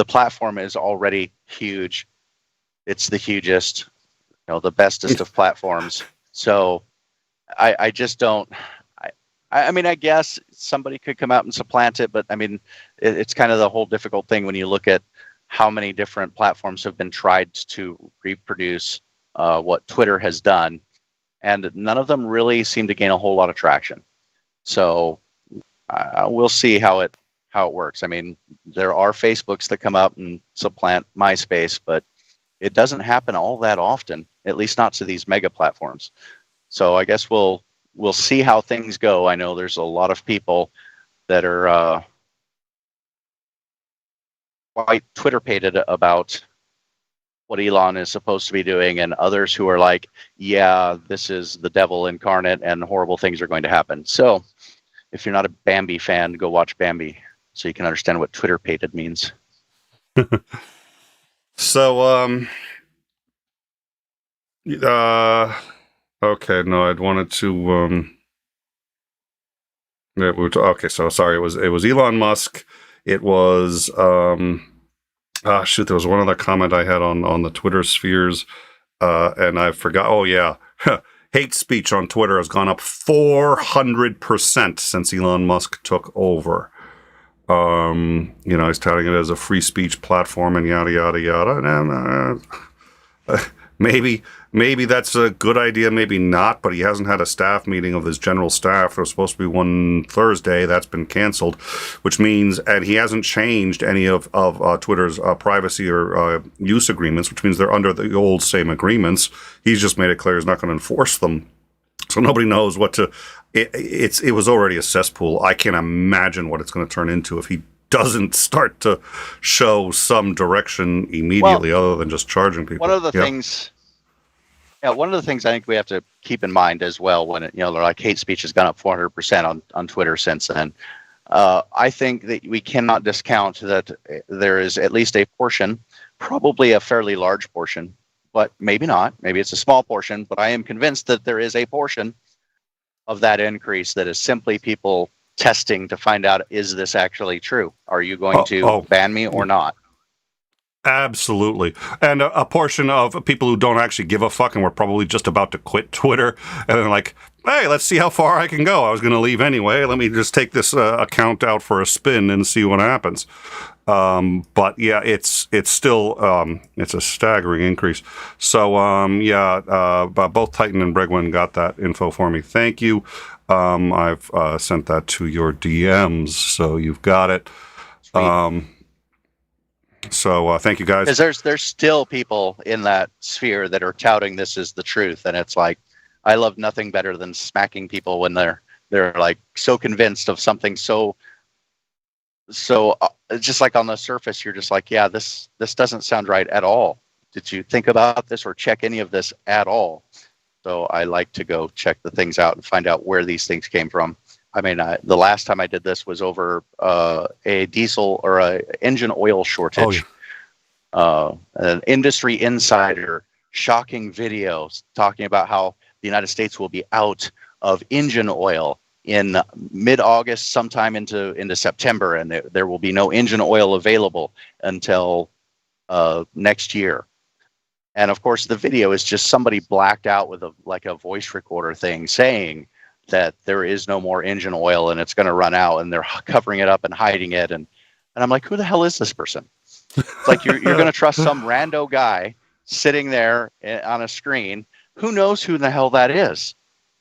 platform is already huge. It's the hugest, the bestest of platforms. So I just don't, I mean, I guess somebody could come out and supplant it, but I mean, it's kind of the whole difficult thing when you look at how many different platforms have been tried to reproduce what Twitter has done, and none of them really seem to gain a whole lot of traction. So we'll see how it works. I mean, there are Facebooks that come up and supplant MySpace, but it doesn't happen all that often, at least not to these mega platforms. So I guess we'll see how things go. I know there's a lot of people that are quite Twitter-pated about what Elon is supposed to be doing, and others who are like, yeah, this is the devil incarnate and horrible things are going to happen. So if you're not a Bambi fan, go watch Bambi so you can understand what Twitter-pated means. So, okay, no, I'd wanted to, okay, so sorry, it was Elon Musk. It was, there was one other comment I had on the Twitter spheres, and I forgot. Oh, yeah. Hate speech on Twitter has gone up 400% since Elon Musk took over. He's touting it as a free speech platform and yada, yada, yada. And maybe that's a good idea, maybe not, but he hasn't had a staff meeting of his general staff. There was supposed to be one Thursday. That's been canceled, which means, and he hasn't changed any of Twitter's privacy or use agreements, which means they're under the old same agreements. He's just made it clear he's not going to enforce them. So nobody knows what to... It was already a cesspool. I can't imagine what it's going to turn into if he doesn't start to show some direction immediately, other than just charging people. One of the things I think we have to keep in mind as well, when like hate speech has gone up 400% on Twitter since then. I think that we cannot discount that there is at least a portion, probably a fairly large portion, but maybe not. Maybe it's a small portion, but I am convinced that there is a portion of that increase that is simply people testing to find out, is this actually true? Are you going to ban me or not? Absolutely. And a portion of people who don't actually give a fuck and were probably just about to quit Twitter, and then like, hey, let's see how far I can go. I was going to leave anyway. Let me just take this account out for a spin and see what happens. But yeah, it's still it's a staggering increase. So both Titan and Bregwin got that info for me. Thank you. I've sent that to your DMs, so you've got it. So thank you, guys. Because there's still people in that sphere that are touting this is the truth, and it's like, I love nothing better than smacking people when they're like so convinced of something so just like on the surface you're just like, yeah, this doesn't sound right at all. Did you think about this or check any of this at all? So I like to go check the things out and find out where these things came from. I mean, the last time I did this was over a diesel or a engine oil shortage. An industry insider, shocking videos talking about how the United States will be out of engine oil in mid-August, sometime into September, and there will be no engine oil available until next year. And of course, the video is just somebody blacked out with a voice recorder thing saying that there is no more engine oil and it's going to run out, and they're covering it up and hiding it. And I'm like, who the hell is this person? It's like you're going to trust some rando guy sitting there on a screen. Who knows who the hell that is?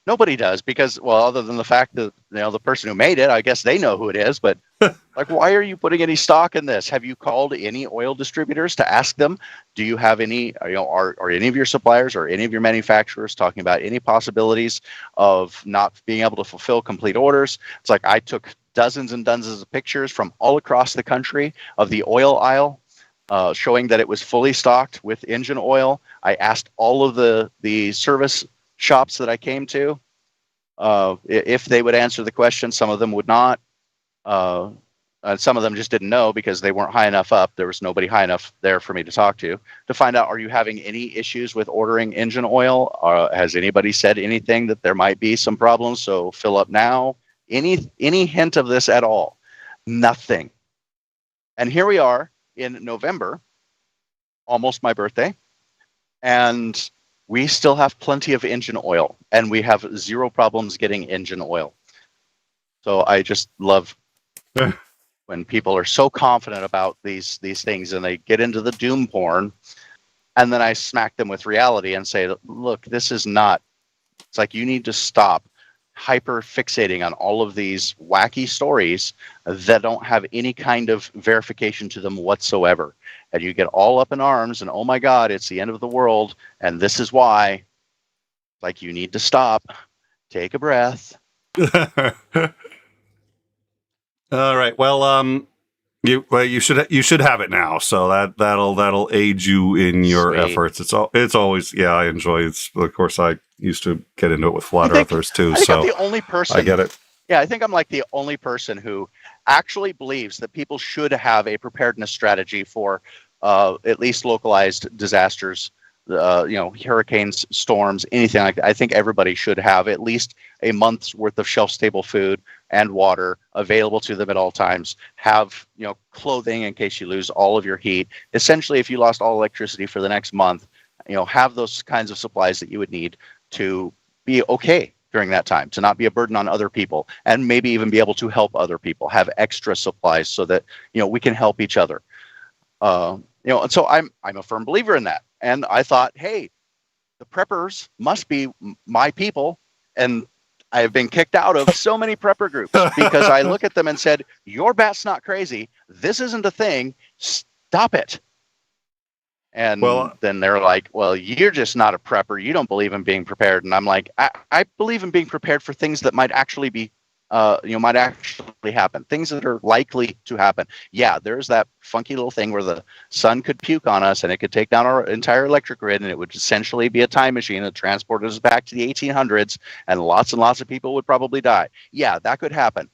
Nobody does, because, well, other than the fact that, the person who made it, I guess they know who it is. But like, why are you putting any stock in this? Have you called any oil distributors to ask them? Do you have any, are any of your suppliers or any of your manufacturers talking about any possibilities of not being able to fulfill complete orders? It's like, I took dozens and dozens of pictures from all across the country of the oil aisle, showing that it was fully stocked with engine oil. I asked all of the service shops that I came to if they would answer the question. Some of them would not. Some of them just didn't know because they weren't high enough up. There was nobody high enough there for me to talk to find out, are you having any issues with ordering engine oil? Has anybody said anything that there might be some problems? So fill up now. Any hint of this at all? Nothing. And here we are in November, almost my birthday, and we still have plenty of engine oil, and we have zero problems getting engine oil. So I just love when people are so confident about these things, and they get into the doom porn, and then I smack them with reality and say, look, this is not. It's like, you need to stop hyper fixating on all of these wacky stories that don't have any kind of verification to them whatsoever. And you get all up in arms and, oh my God, it's the end of the world, and this is why. Like, you need to stop, take a breath. All right. Well, you should have it now, so that'll aid you in your efforts. It's always, yeah, I enjoy it. Of course, I used to get into it with flat earthers too. I think I'm the only person. I get it. Yeah, I think I'm like the only person who actually believes that people should have a preparedness strategy for at least localized disasters, hurricanes, storms, anything like that. I think everybody should have at least a month's worth of shelf-stable food and water available to them at all times. Have, clothing in case you lose all of your heat. Essentially, if you lost all electricity for the next month, have those kinds of supplies that you would need to be okay during that time, to not be a burden on other people, and maybe even be able to help other people, have extra supplies so that, we can help each other. And so I'm a firm believer in that. And I thought, hey, the preppers must be my people. And I've been kicked out of so many prepper groups because I look at them and said, your bat's not crazy. This isn't a thing. Stop it. And then they're like, well, you're just not a prepper. You don't believe in being prepared. And I'm like, I believe in being prepared for things that might actually be, might actually happen. Things that are likely to happen. Yeah, there's that funky little thing where the sun could puke on us and it could take down our entire electric grid, and it would essentially be a time machine that transported us back to the 1800s, and lots of people would probably die. Yeah, that could happen.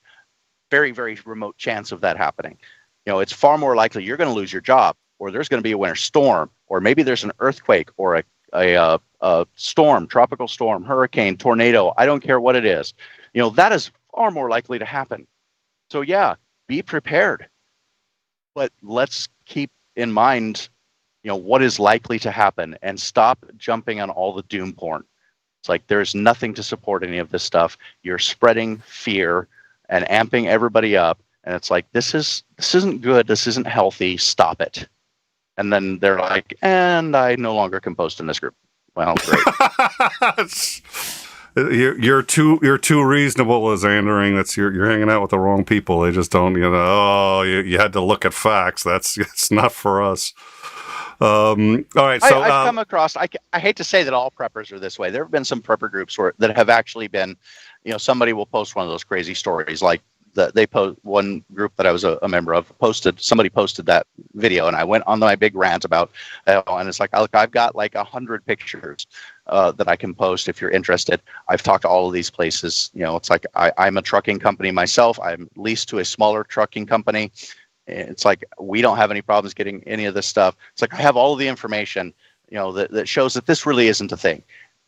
Very, very remote chance of that happening. It's far more likely you're going to lose your job, or there's going to be a winter storm, or maybe there's an earthquake or a storm, tropical storm, hurricane, tornado. I don't care what it is. That is far more likely to happen. So yeah, be prepared. But let's keep in mind, what is likely to happen, and stop jumping on all the doom porn. It's like, there's nothing to support any of this stuff. You're spreading fear and amping everybody up. And it's like, this isn't good. This isn't healthy. Stop it. And then they're like, and I no longer can post in this group. Well, great. You're too reasonable, Isandring. That's you're hanging out with the wrong people. They just don't, you had to look at facts. It's not for us. All right, so I've come across. I hate to say that all preppers are this way. There have been some prepper groups that have actually been, somebody will post one of those crazy stories like. They post one group that I was a member of somebody posted that video, and I went on my big rant about and it's like, look, I've got like 100 pictures that I can post if you're interested. I've talked to all of these places. It's like I'm a trucking company myself. I'm leased to a smaller trucking company. It's like we don't have any problems getting any of this stuff. It's like I have all of the information that shows that this really isn't a thing.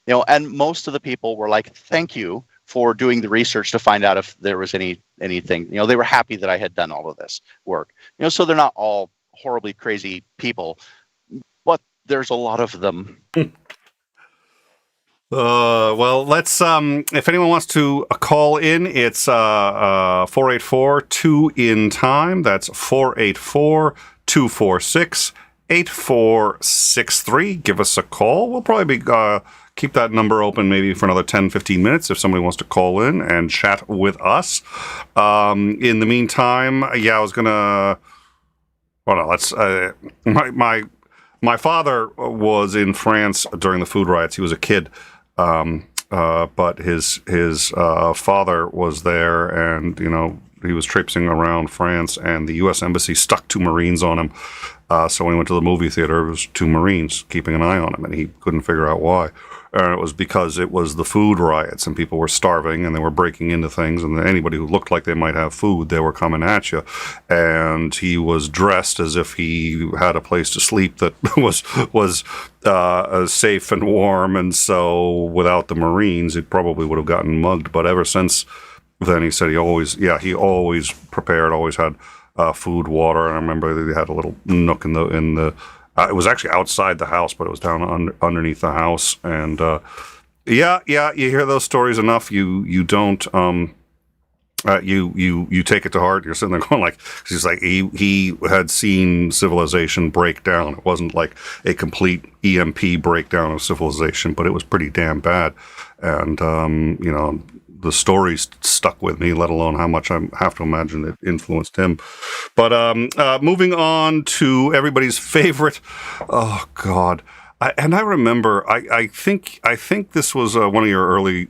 And most of the people were like, thank you for doing the research to find out if there was anything. They were happy that I had done all of this work. So they're not all horribly crazy people, but there's a lot of them. Well, let's if anyone wants to call in, it's 484-2-IN-TIME. That's 484-246-8463. Give us a call. We'll probably be keep that number open maybe for another 10-15 minutes if somebody wants to call in and chat with us. In the meantime, I was gonna. Well, no, let's. My father was in France during the food riots. He was a kid, but his father was there, and he was traipsing around France, and the U.S. Embassy stuck 2 Marines on him. So when he went to the movie theater, it was 2 Marines keeping an eye on him, and he couldn't figure out why. And it was because it was the food riots, and people were starving, and they were breaking into things, and anybody who looked like they might have food, they were coming at you. And he was dressed as if he had a place to sleep that was safe and warm, and so without the Marines, it probably would have gotten mugged. But ever since then, he said he always prepared, always had food, water, and I remember they had a little nook in the it was actually outside the house, but it was down underneath the house. And you hear those stories enough, you don't you take it to heart. You're sitting there going like, he's like he had seen civilization break down. It wasn't like a complete EMP breakdown of civilization, but it was pretty damn bad. And the stories stuck with me, let alone how much I have to imagine it influenced him. But moving on to everybody's favorite. Oh God. I remember, I think this was one of your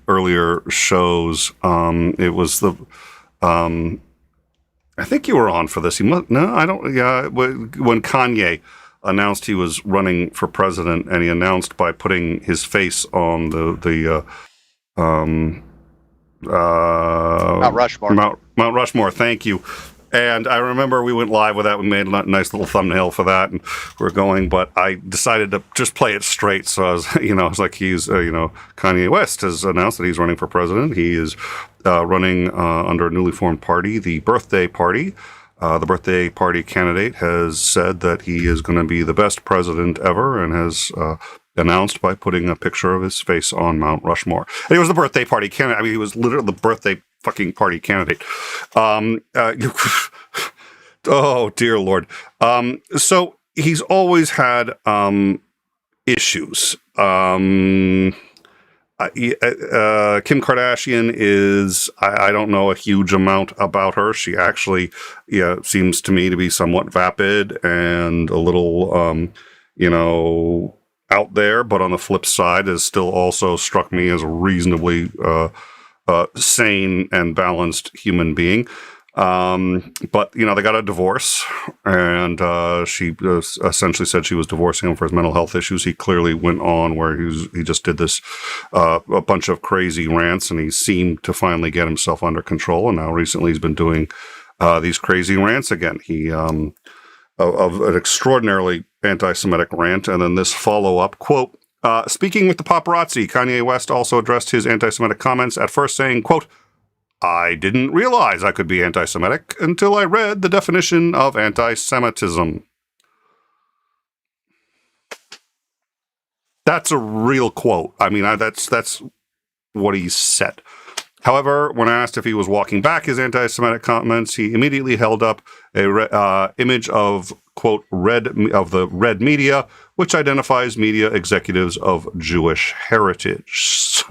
earlier shows. It was the, I think you were on for this. No, I don't. Yeah, when Kanye announced he was running for president, and he announced by putting his face on the Mount Rushmore. Mount Rushmore. Thank you. And I remember we went live with that. We made a nice little thumbnail for that, and we're going. But I decided to just play it straight. So I was, I was like, Kanye West has announced that he's running for president. He is running under a newly formed party, the Birthday Party. The Birthday Party candidate has said that he is going to be the best president ever, and has announced by putting a picture of his face on Mount Rushmore. And he was the Birthday Party candidate. I mean, he was literally the birthday fucking party candidate. Oh, dear Lord. So he's always had issues. Kim Kardashian is, I don't know a huge amount about her. She actually seems to me to be somewhat vapid and a little, out there, but on the flip side has still also struck me as a reasonably sane and balanced human being. But they got a divorce, and she essentially said she was divorcing him for his mental health issues. He clearly went on where he just did this a bunch of crazy rants, and he seemed to finally get himself under control. And now recently he's been doing these crazy rants again. He of an extraordinarily anti-Semitic rant, and then this follow-up quote. Speaking with the paparazzi, Kanye West also addressed his anti-Semitic comments, at first saying, quote, "I didn't realize I could be anti-Semitic until I read the definition of anti-Semitism." That's a real quote. I mean, that's what he said. However, when asked if he was walking back his anti-Semitic comments, he immediately held up a image of, quote, the red media, which identifies media executives of Jewish heritage.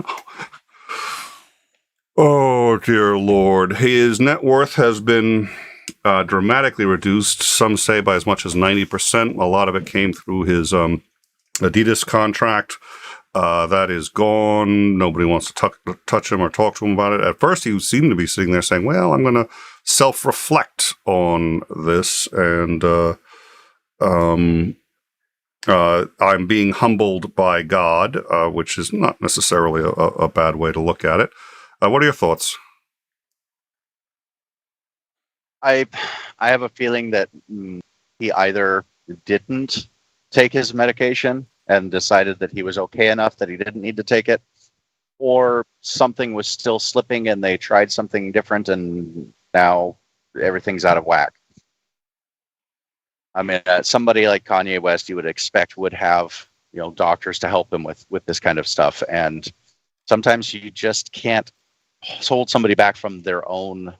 Oh, dear Lord. His net worth has been dramatically reduced, some say by as much as 90%. A lot of it came through his Adidas contract. That is gone. Nobody wants to touch him or talk to him about it. At first, he seemed to be sitting there saying, well, I'm going to self-reflect on this, and I'm being humbled by God, which is not necessarily a bad way to look at it. What are your thoughts? I have a feeling that he either didn't take his medication and decided that he was okay enough that he didn't need to take it, or something was still slipping and they tried something different and now everything's out of whack. I mean, somebody like Kanye West, you would expect would have, doctors to help him with this kind of stuff. And sometimes you just can't hold somebody back from their own.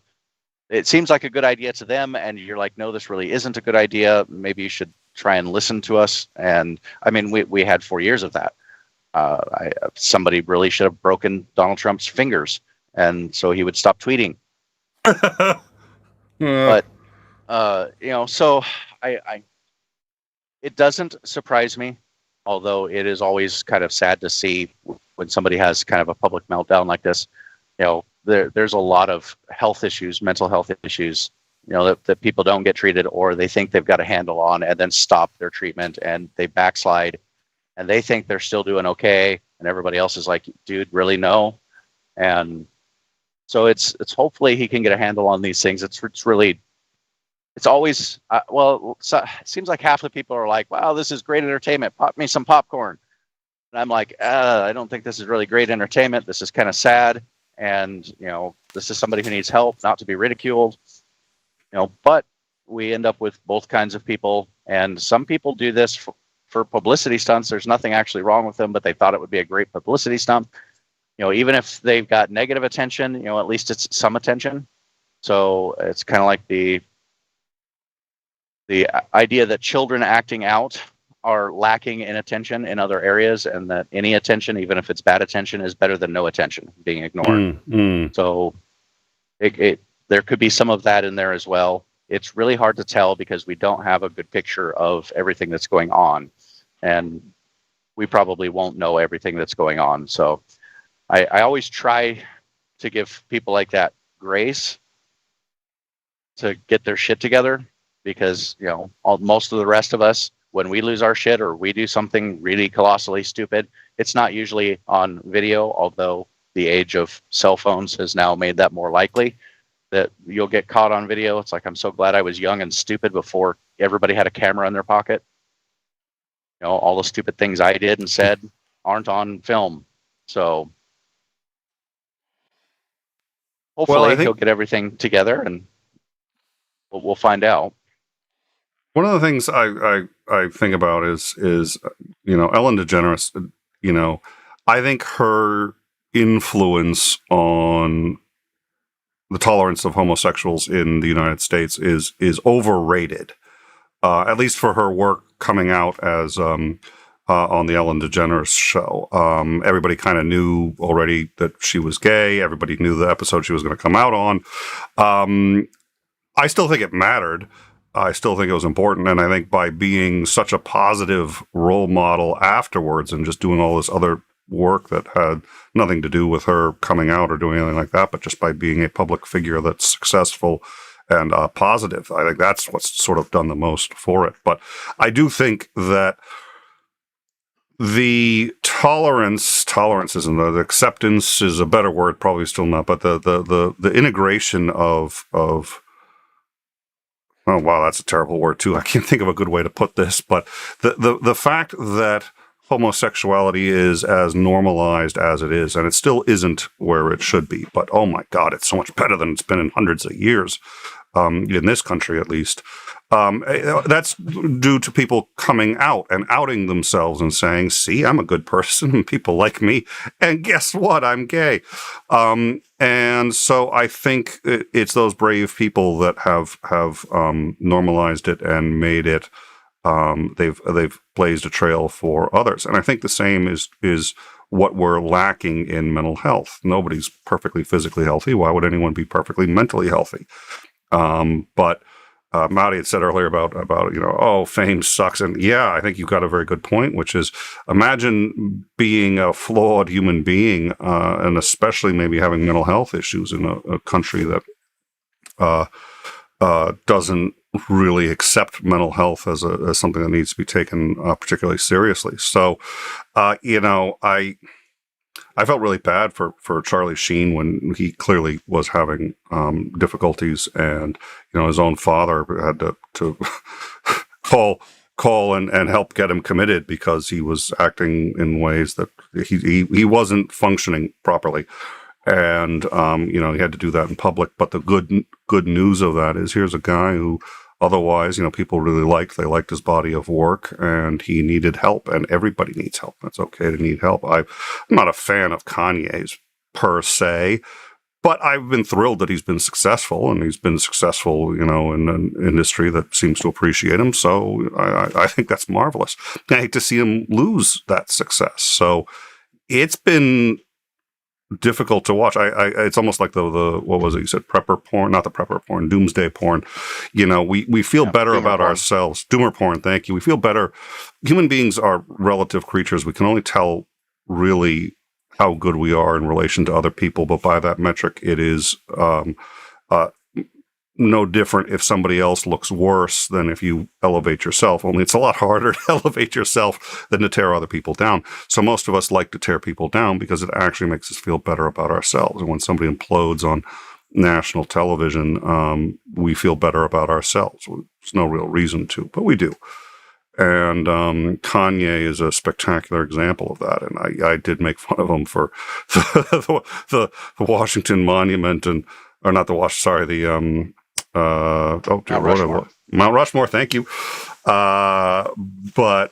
It seems like a good idea to them, and you're like, no, this really isn't a good idea. Maybe you should try and listen to us. And I mean, we had 4 years of that. Somebody really should have broken Donald Trump's fingers, and so he would stop tweeting. But so it doesn't surprise me, although it is always kind of sad to see when somebody has kind of a public meltdown like this. There's a lot of health issues, mental health issues, that people don't get treated, or they think they've got a handle on and then stop their treatment and they backslide and they think they're still doing okay. And everybody else is like, dude, really? No. And so it's hopefully he can get a handle on these things. It's always, it seems like half the people are like, wow, this is great entertainment. Pop me some popcorn. And I'm like, I don't think this is really great entertainment. This is kind of sad. And, this is somebody who needs help, not to be ridiculed, but we end up with both kinds of people. And some people do this for publicity stunts. There's nothing actually wrong with them, but they thought it would be a great publicity stunt. Even if they've got negative attention, at least it's some attention. So it's kind of like the idea that children acting out are lacking in attention in other areas, and that any attention, even if it's bad attention, is better than no attention being ignored. So there could be some of that in there as well. It's really hard to tell because we don't have a good picture of everything that's going on, and we probably won't know everything that's going on. So I always try to give people like that grace to get their shit together, because most of the rest of us, when we lose our shit or we do something really colossally stupid, it's not usually on video, although the age of cell phones has now made that more likely that you'll get caught on video. It's like, I'm so glad I was young and stupid before everybody had a camera in their pocket. All the stupid things I did and said aren't on film. So hopefully he'll get everything together, and we'll find out. One of the things I think about is Ellen DeGeneres. I think her influence on the tolerance of homosexuals in the United States is overrated. At least for her work coming out as on the Ellen DeGeneres show. Everybody kind of knew already that she was gay. Everybody knew the episode she was going to come out on. I still think it mattered. I still think it was important, and I think by being such a positive role model afterwards and just doing all this other work that had nothing to do with her coming out or doing anything like that, but just by being a public figure that's successful and positive, I think that's what's sort of done the most for it. But I do think that the tolerance isn't, the acceptance is a better word, probably still not, but the integration of oh, wow, that's a terrible word, too. I can't think of a good way to put this. But the fact that homosexuality is as normalized as it is, and it still isn't where it should be, but oh my God, it's so much better than it's been in hundreds of years, in this country at least. That's due to people coming out and outing themselves and saying, see, I'm a good person and people like me. And guess what? I'm gay. And so I think it's those brave people that have normalized it and made it. They've blazed a trail for others. And I think the same is what we're lacking in mental health. Nobody's perfectly physically healthy. Why would anyone be perfectly mentally healthy? But 𝗏𝗏𝗍 had said earlier about fame sucks. And yeah, I think you've got a very good point, which is imagine being a flawed human being, and especially maybe having mental health issues in a country that doesn't really accept mental health as something that needs to be taken particularly seriously. So, I felt really bad for Charlie Sheen when he clearly was having difficulties, and his own father had to call and help get him committed because he was acting in ways that he wasn't functioning properly, and he had to do that in public. But the good news of that is here's a guy who otherwise, people really liked his body of work, and he needed help, and everybody needs help. It's okay to need help. I'm not a fan of Kanye's per se, but I've been thrilled that he's been successful, and he's been successful, in an industry that seems to appreciate him. So I think that's marvelous. I hate to see him lose that success. So it's been difficult to watch. It's almost like the what was it you said, prepper porn, not the prepper porn, doomsday porn. We feel better about ourselves. Doomer porn, thank you. We feel better. Human beings are relative creatures. We can only tell really how good we are in relation to other people, but by that metric, it is no different if somebody else looks worse than if you elevate yourself. Only it's a lot harder to elevate yourself than to tear other people down. So most of us like to tear people down because it actually makes us feel better about ourselves. And when somebody implodes on national television, we feel better about ourselves. There's no real reason to, but we do. And Kanye is a spectacular example of that. And I did make fun of him for the Washington Monument or not the Mount Rushmore, thank you. But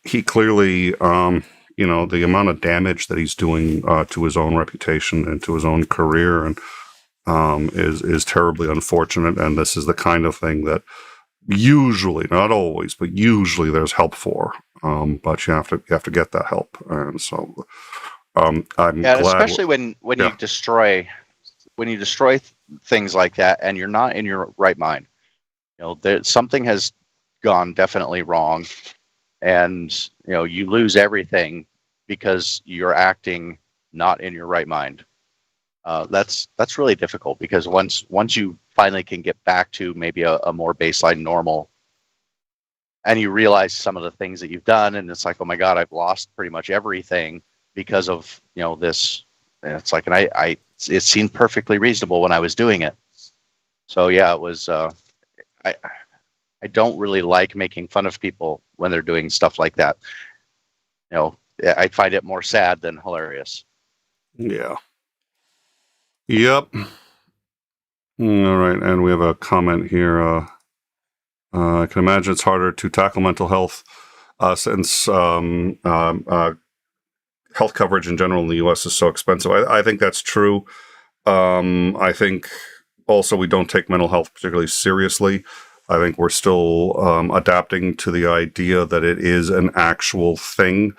he clearly, the amount of damage that he's doing to his own reputation and to his own career, and is terribly unfortunate. And this is the kind of thing that usually, not always, but usually there's help for. But you have to get that help. And so I'm glad. Especially when you destroy things like that, and you're not in your right mind. Something has gone definitely wrong, and you lose everything because you're acting not in your right mind. That's really difficult, because once you finally can get back to maybe a more baseline normal, and you realize some of the things that you've done, and it's like, oh my God, I've lost pretty much everything because of this. And it's like, and it seemed perfectly reasonable when I was doing it. So yeah, it was. I don't really like making fun of people when they're doing stuff like that. I find it more sad than hilarious. Yeah. Yep. All right, and we have a comment here. I can imagine it's harder to tackle mental health since health coverage in general in the U.S. is so expensive. I think that's true. I think also we don't take mental health particularly seriously. I think we're still adapting to the idea that it is an actual thing,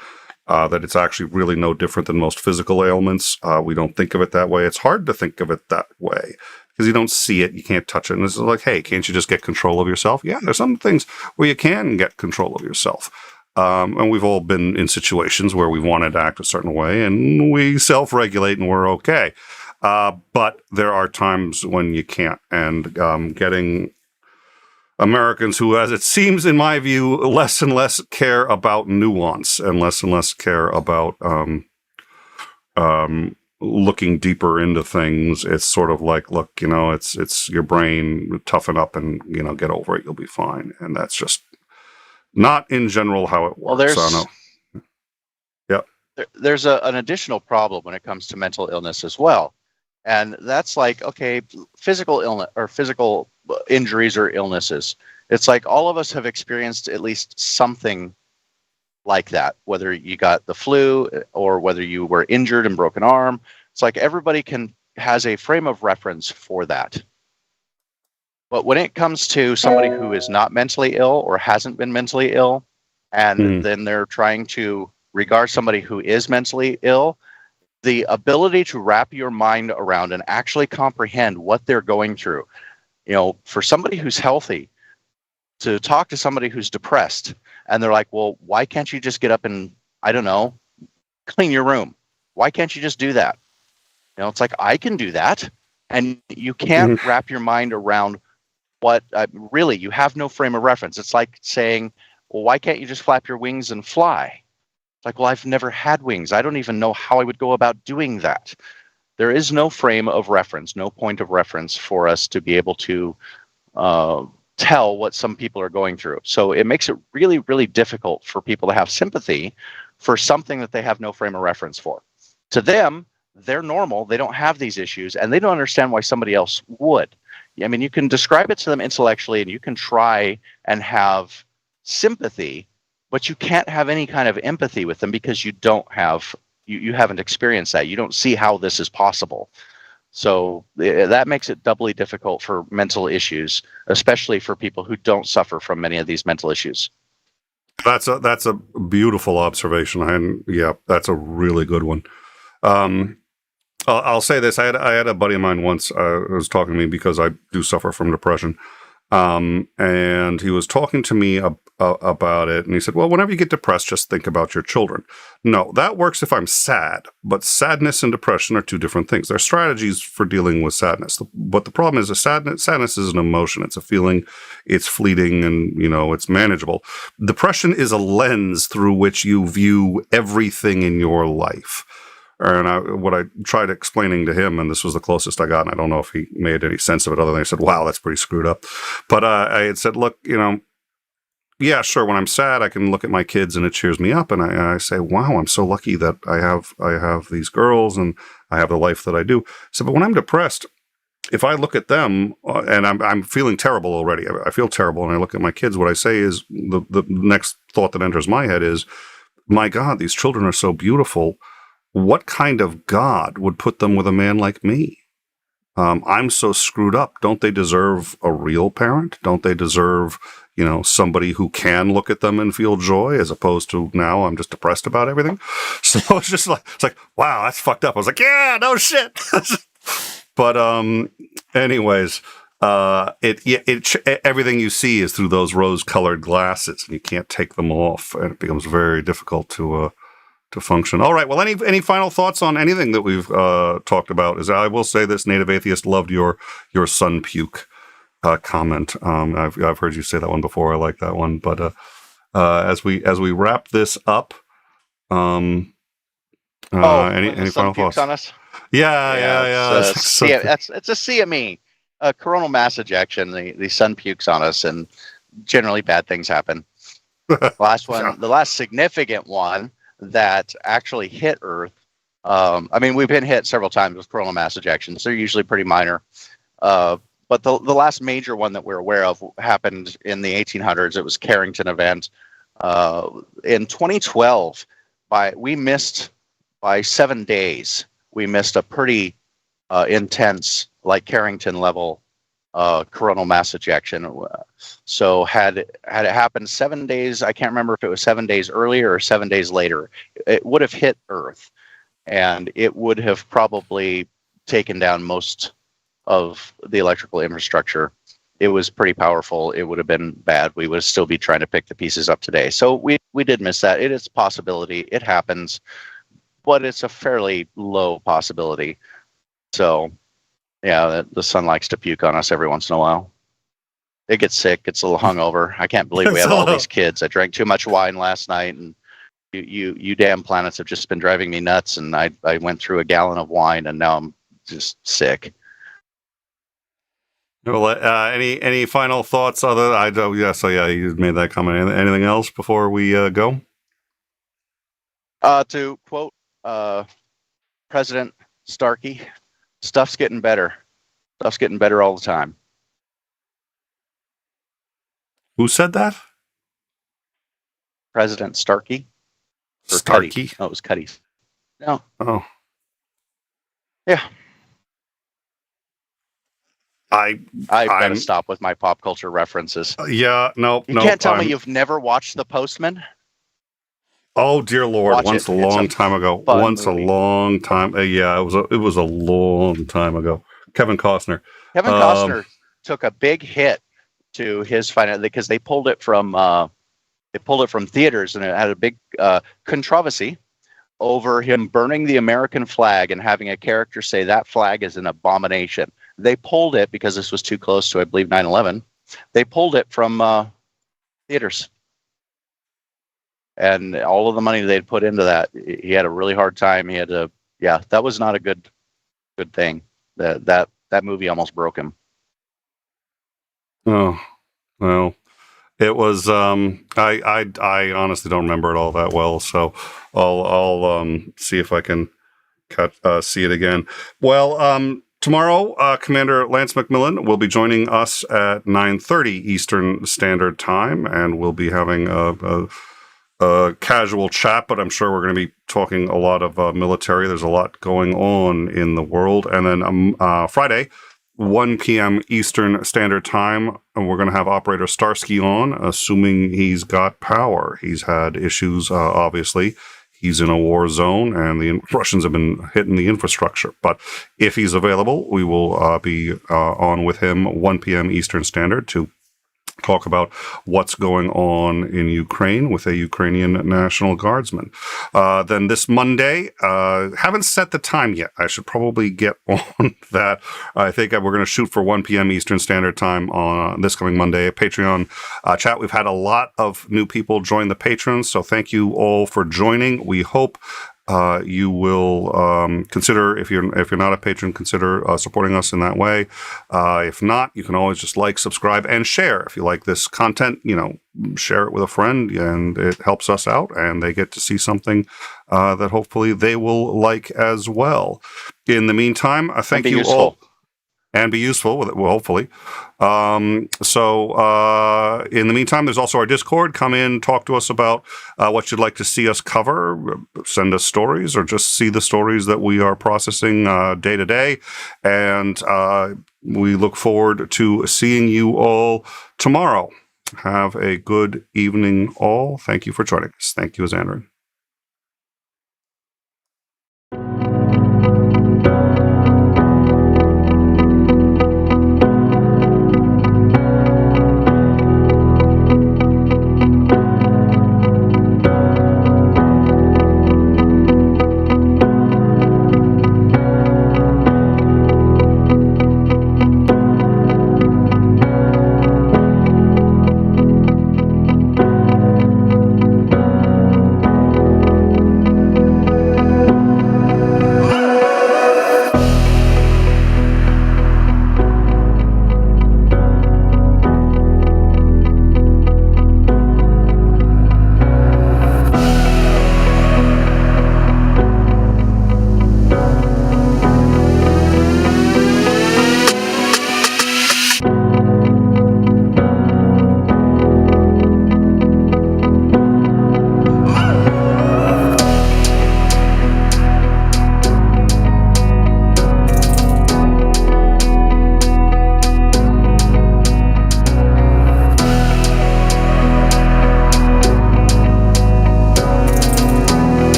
that it's actually really no different than most physical ailments. We don't think of it that way. It's hard to think of it that way because you don't see it, you can't touch it. And it's like, hey, can't you just get control of yourself? Yeah, there's some things where you can get control of yourself. And we've all been in situations where we wanted to act a certain way and we self-regulate and we're okay. But there are times when you can't. And getting Americans who, as it seems in my view, less and less care about nuance and less care about looking deeper into things. It's sort of like, look, it's your brain, toughen up and, get over it. You'll be fine. And that's just not in general how it works. There's an additional problem when it comes to mental illness as well. And that's like, okay, physical illness or physical injuries or illnesses. It's like all of us have experienced at least something like that, whether you got the flu or whether you were injured and broke an arm. It's like everybody has a frame of reference for that. But when it comes to somebody who is not mentally ill or hasn't been mentally ill, and then they're trying to regards somebody who is mentally ill, the ability to wrap your mind around and actually comprehend what they're going through. For somebody who's healthy, to talk to somebody who's depressed, and they're like, well, why can't you just get up and, I don't know, clean your room? Why can't you just do that? It's like, I can do that. And you can't wrap your mind around what really, you have no frame of reference. It's like saying, well, why can't you just flap your wings and fly? It's like, well, I've never had wings. I don't even know how I would go about doing that. There is no frame of reference, no point of reference for us to be able to tell what some people are going through. So it makes it really, really difficult for people to have sympathy for something that they have no frame of reference for. To them, they're normal. They don't have these issues, and they don't understand why somebody else would. I mean, you can describe it to them intellectually, and you can try and have sympathy, but you can't have any kind of empathy with them because you don't have, you haven't experienced that. You don't see how this is possible. So that makes it doubly difficult for mental issues, especially for people who don't suffer from many of these mental issues. That's a beautiful observation, and yeah, that's a really good one. I'll say this: I had a buddy of mine once who was talking to me because I do suffer from depression, and he was talking to me about it, and he said, "Well, whenever you get depressed, just think about your children." No, that works if I'm sad, but sadness and depression are two different things. There are strategies for dealing with sadness, but the problem is sadness is an emotion. It's a feeling. It's fleeting, and it's manageable. Depression is a lens through which you view everything in your life. And what I tried explaining to him, and this was the closest I got, and I don't know if he made any sense of it other than he said, wow, that's pretty screwed up. But I had said, look, yeah, sure, when I'm sad, I can look at my kids and it cheers me up. And I say, wow, I'm so lucky that I have these girls and I have the life that I do. So, but when I'm depressed, if I look at them and I'm feeling terrible already, I feel terrible, and I look at my kids, what I say is, the next thought that enters my head is, my God, these children are so beautiful. What kind of God would put them with a man like me? I'm so screwed up. Don't they deserve a real parent? Don't they deserve, somebody who can look at them and feel joy, as opposed to now I'm just depressed about everything? So it's like, wow, that's fucked up. I was like, yeah, no shit. But anyways, everything you see is through those rose-colored glasses, and you can't take them off, and it becomes very difficult to function. All right. Well, any final thoughts on anything that we've talked about? I will say this: Native Atheist loved your sun puke comment. I've heard you say that one before. I like that one. But as we wrap this up, any final thoughts on us? Yeah. It's a CME, coronal mass ejection. The sun pukes on us, and generally bad things happen. The last significant one that actually hit Earth. We've been hit several times with coronal mass ejections. They're usually pretty minor. But the last major one that we're aware of happened in the 1800s. It was Carrington event. In 2012, we missed by 7 days. We missed a pretty intense, like Carrington level coronal mass ejection. So had it happened 7 days, I can't remember if it was 7 days earlier or 7 days later, it would have hit Earth, and it would have probably taken down most of the electrical infrastructure. It was pretty powerful. It would have been bad. We would still be trying to pick the pieces up today. So we did miss that. It is a possibility. It happens, but it's a fairly low possibility. So yeah, the sun likes to puke on us every once in a while. It gets sick. It's a little hungover. I can't believe we have all these kids. I drank too much wine last night, and you damn planets have just been driving me nuts. And I went through a gallon of wine, and now I'm just sick. Well, any final thoughts? You made that comment. Anything else before we go? To quote President Starkey, stuff's getting better. Stuff's getting better all the time. Who said that? President Starkey. Starkey? Oh, it was Cuddy. No. Oh. Yeah. I've got to stop with my pop culture references. You can't tell me you've never watched The Postman? Oh dear Lord! Watch Once it. a It's long a time ago. fun Once movie. a long time. Yeah, it was a long time ago. Kevin Costner. Kevin Costner took a big hit to his finance because they pulled it from theaters, and it had a big controversy over him burning the American flag and having a character say that flag is an abomination. They pulled it because this was too close to, I believe, 9/11. They pulled it from theaters. And all of the money they'd put into that, he had a really hard time. He had to, yeah, that was not a good thing. That movie almost broke him. Oh, well, it was. I honestly don't remember it all that well, so I'll see if I can see it again. Well, tomorrow, Commander Lance McMillan will be joining us at 9:30 Eastern Standard Time, and we'll be having a casual chat, but I'm sure we're going to be talking a lot of military. There's a lot going on in the world. And then Friday, 1 p.m. Eastern Standard Time, and we're going to have Operator Starsky on, assuming he's got power. He's had issues, obviously. He's in a war zone, and the Russians have been hitting the infrastructure. But if he's available, we will be on with him 1 p.m. Eastern Standard to talk about what's going on in Ukraine with a Ukrainian National Guardsman. Then this Monday, haven't set the time yet. I should probably get on that. I think we're going to shoot for 1 p.m. Eastern Standard Time on this coming Monday. Patreon chat. We've had a lot of new people join the patrons, so thank you all for joining. We hope you will consider, if you're not a patron, consider supporting us in that way. If not, you can always just like, subscribe, and share. If you like this content, share it with a friend, and it helps us out, and they get to see something that hopefully they will like as well. In the meantime, thank you all. And be useful with it, well, hopefully. So in the meantime, there's also our Discord. Come in, talk to us about what you'd like to see us cover. Send us stories, or just see the stories that we are processing day to day. And we look forward to seeing you all tomorrow. Have a good evening, all. Thank you for joining us. Thank you, Isandring.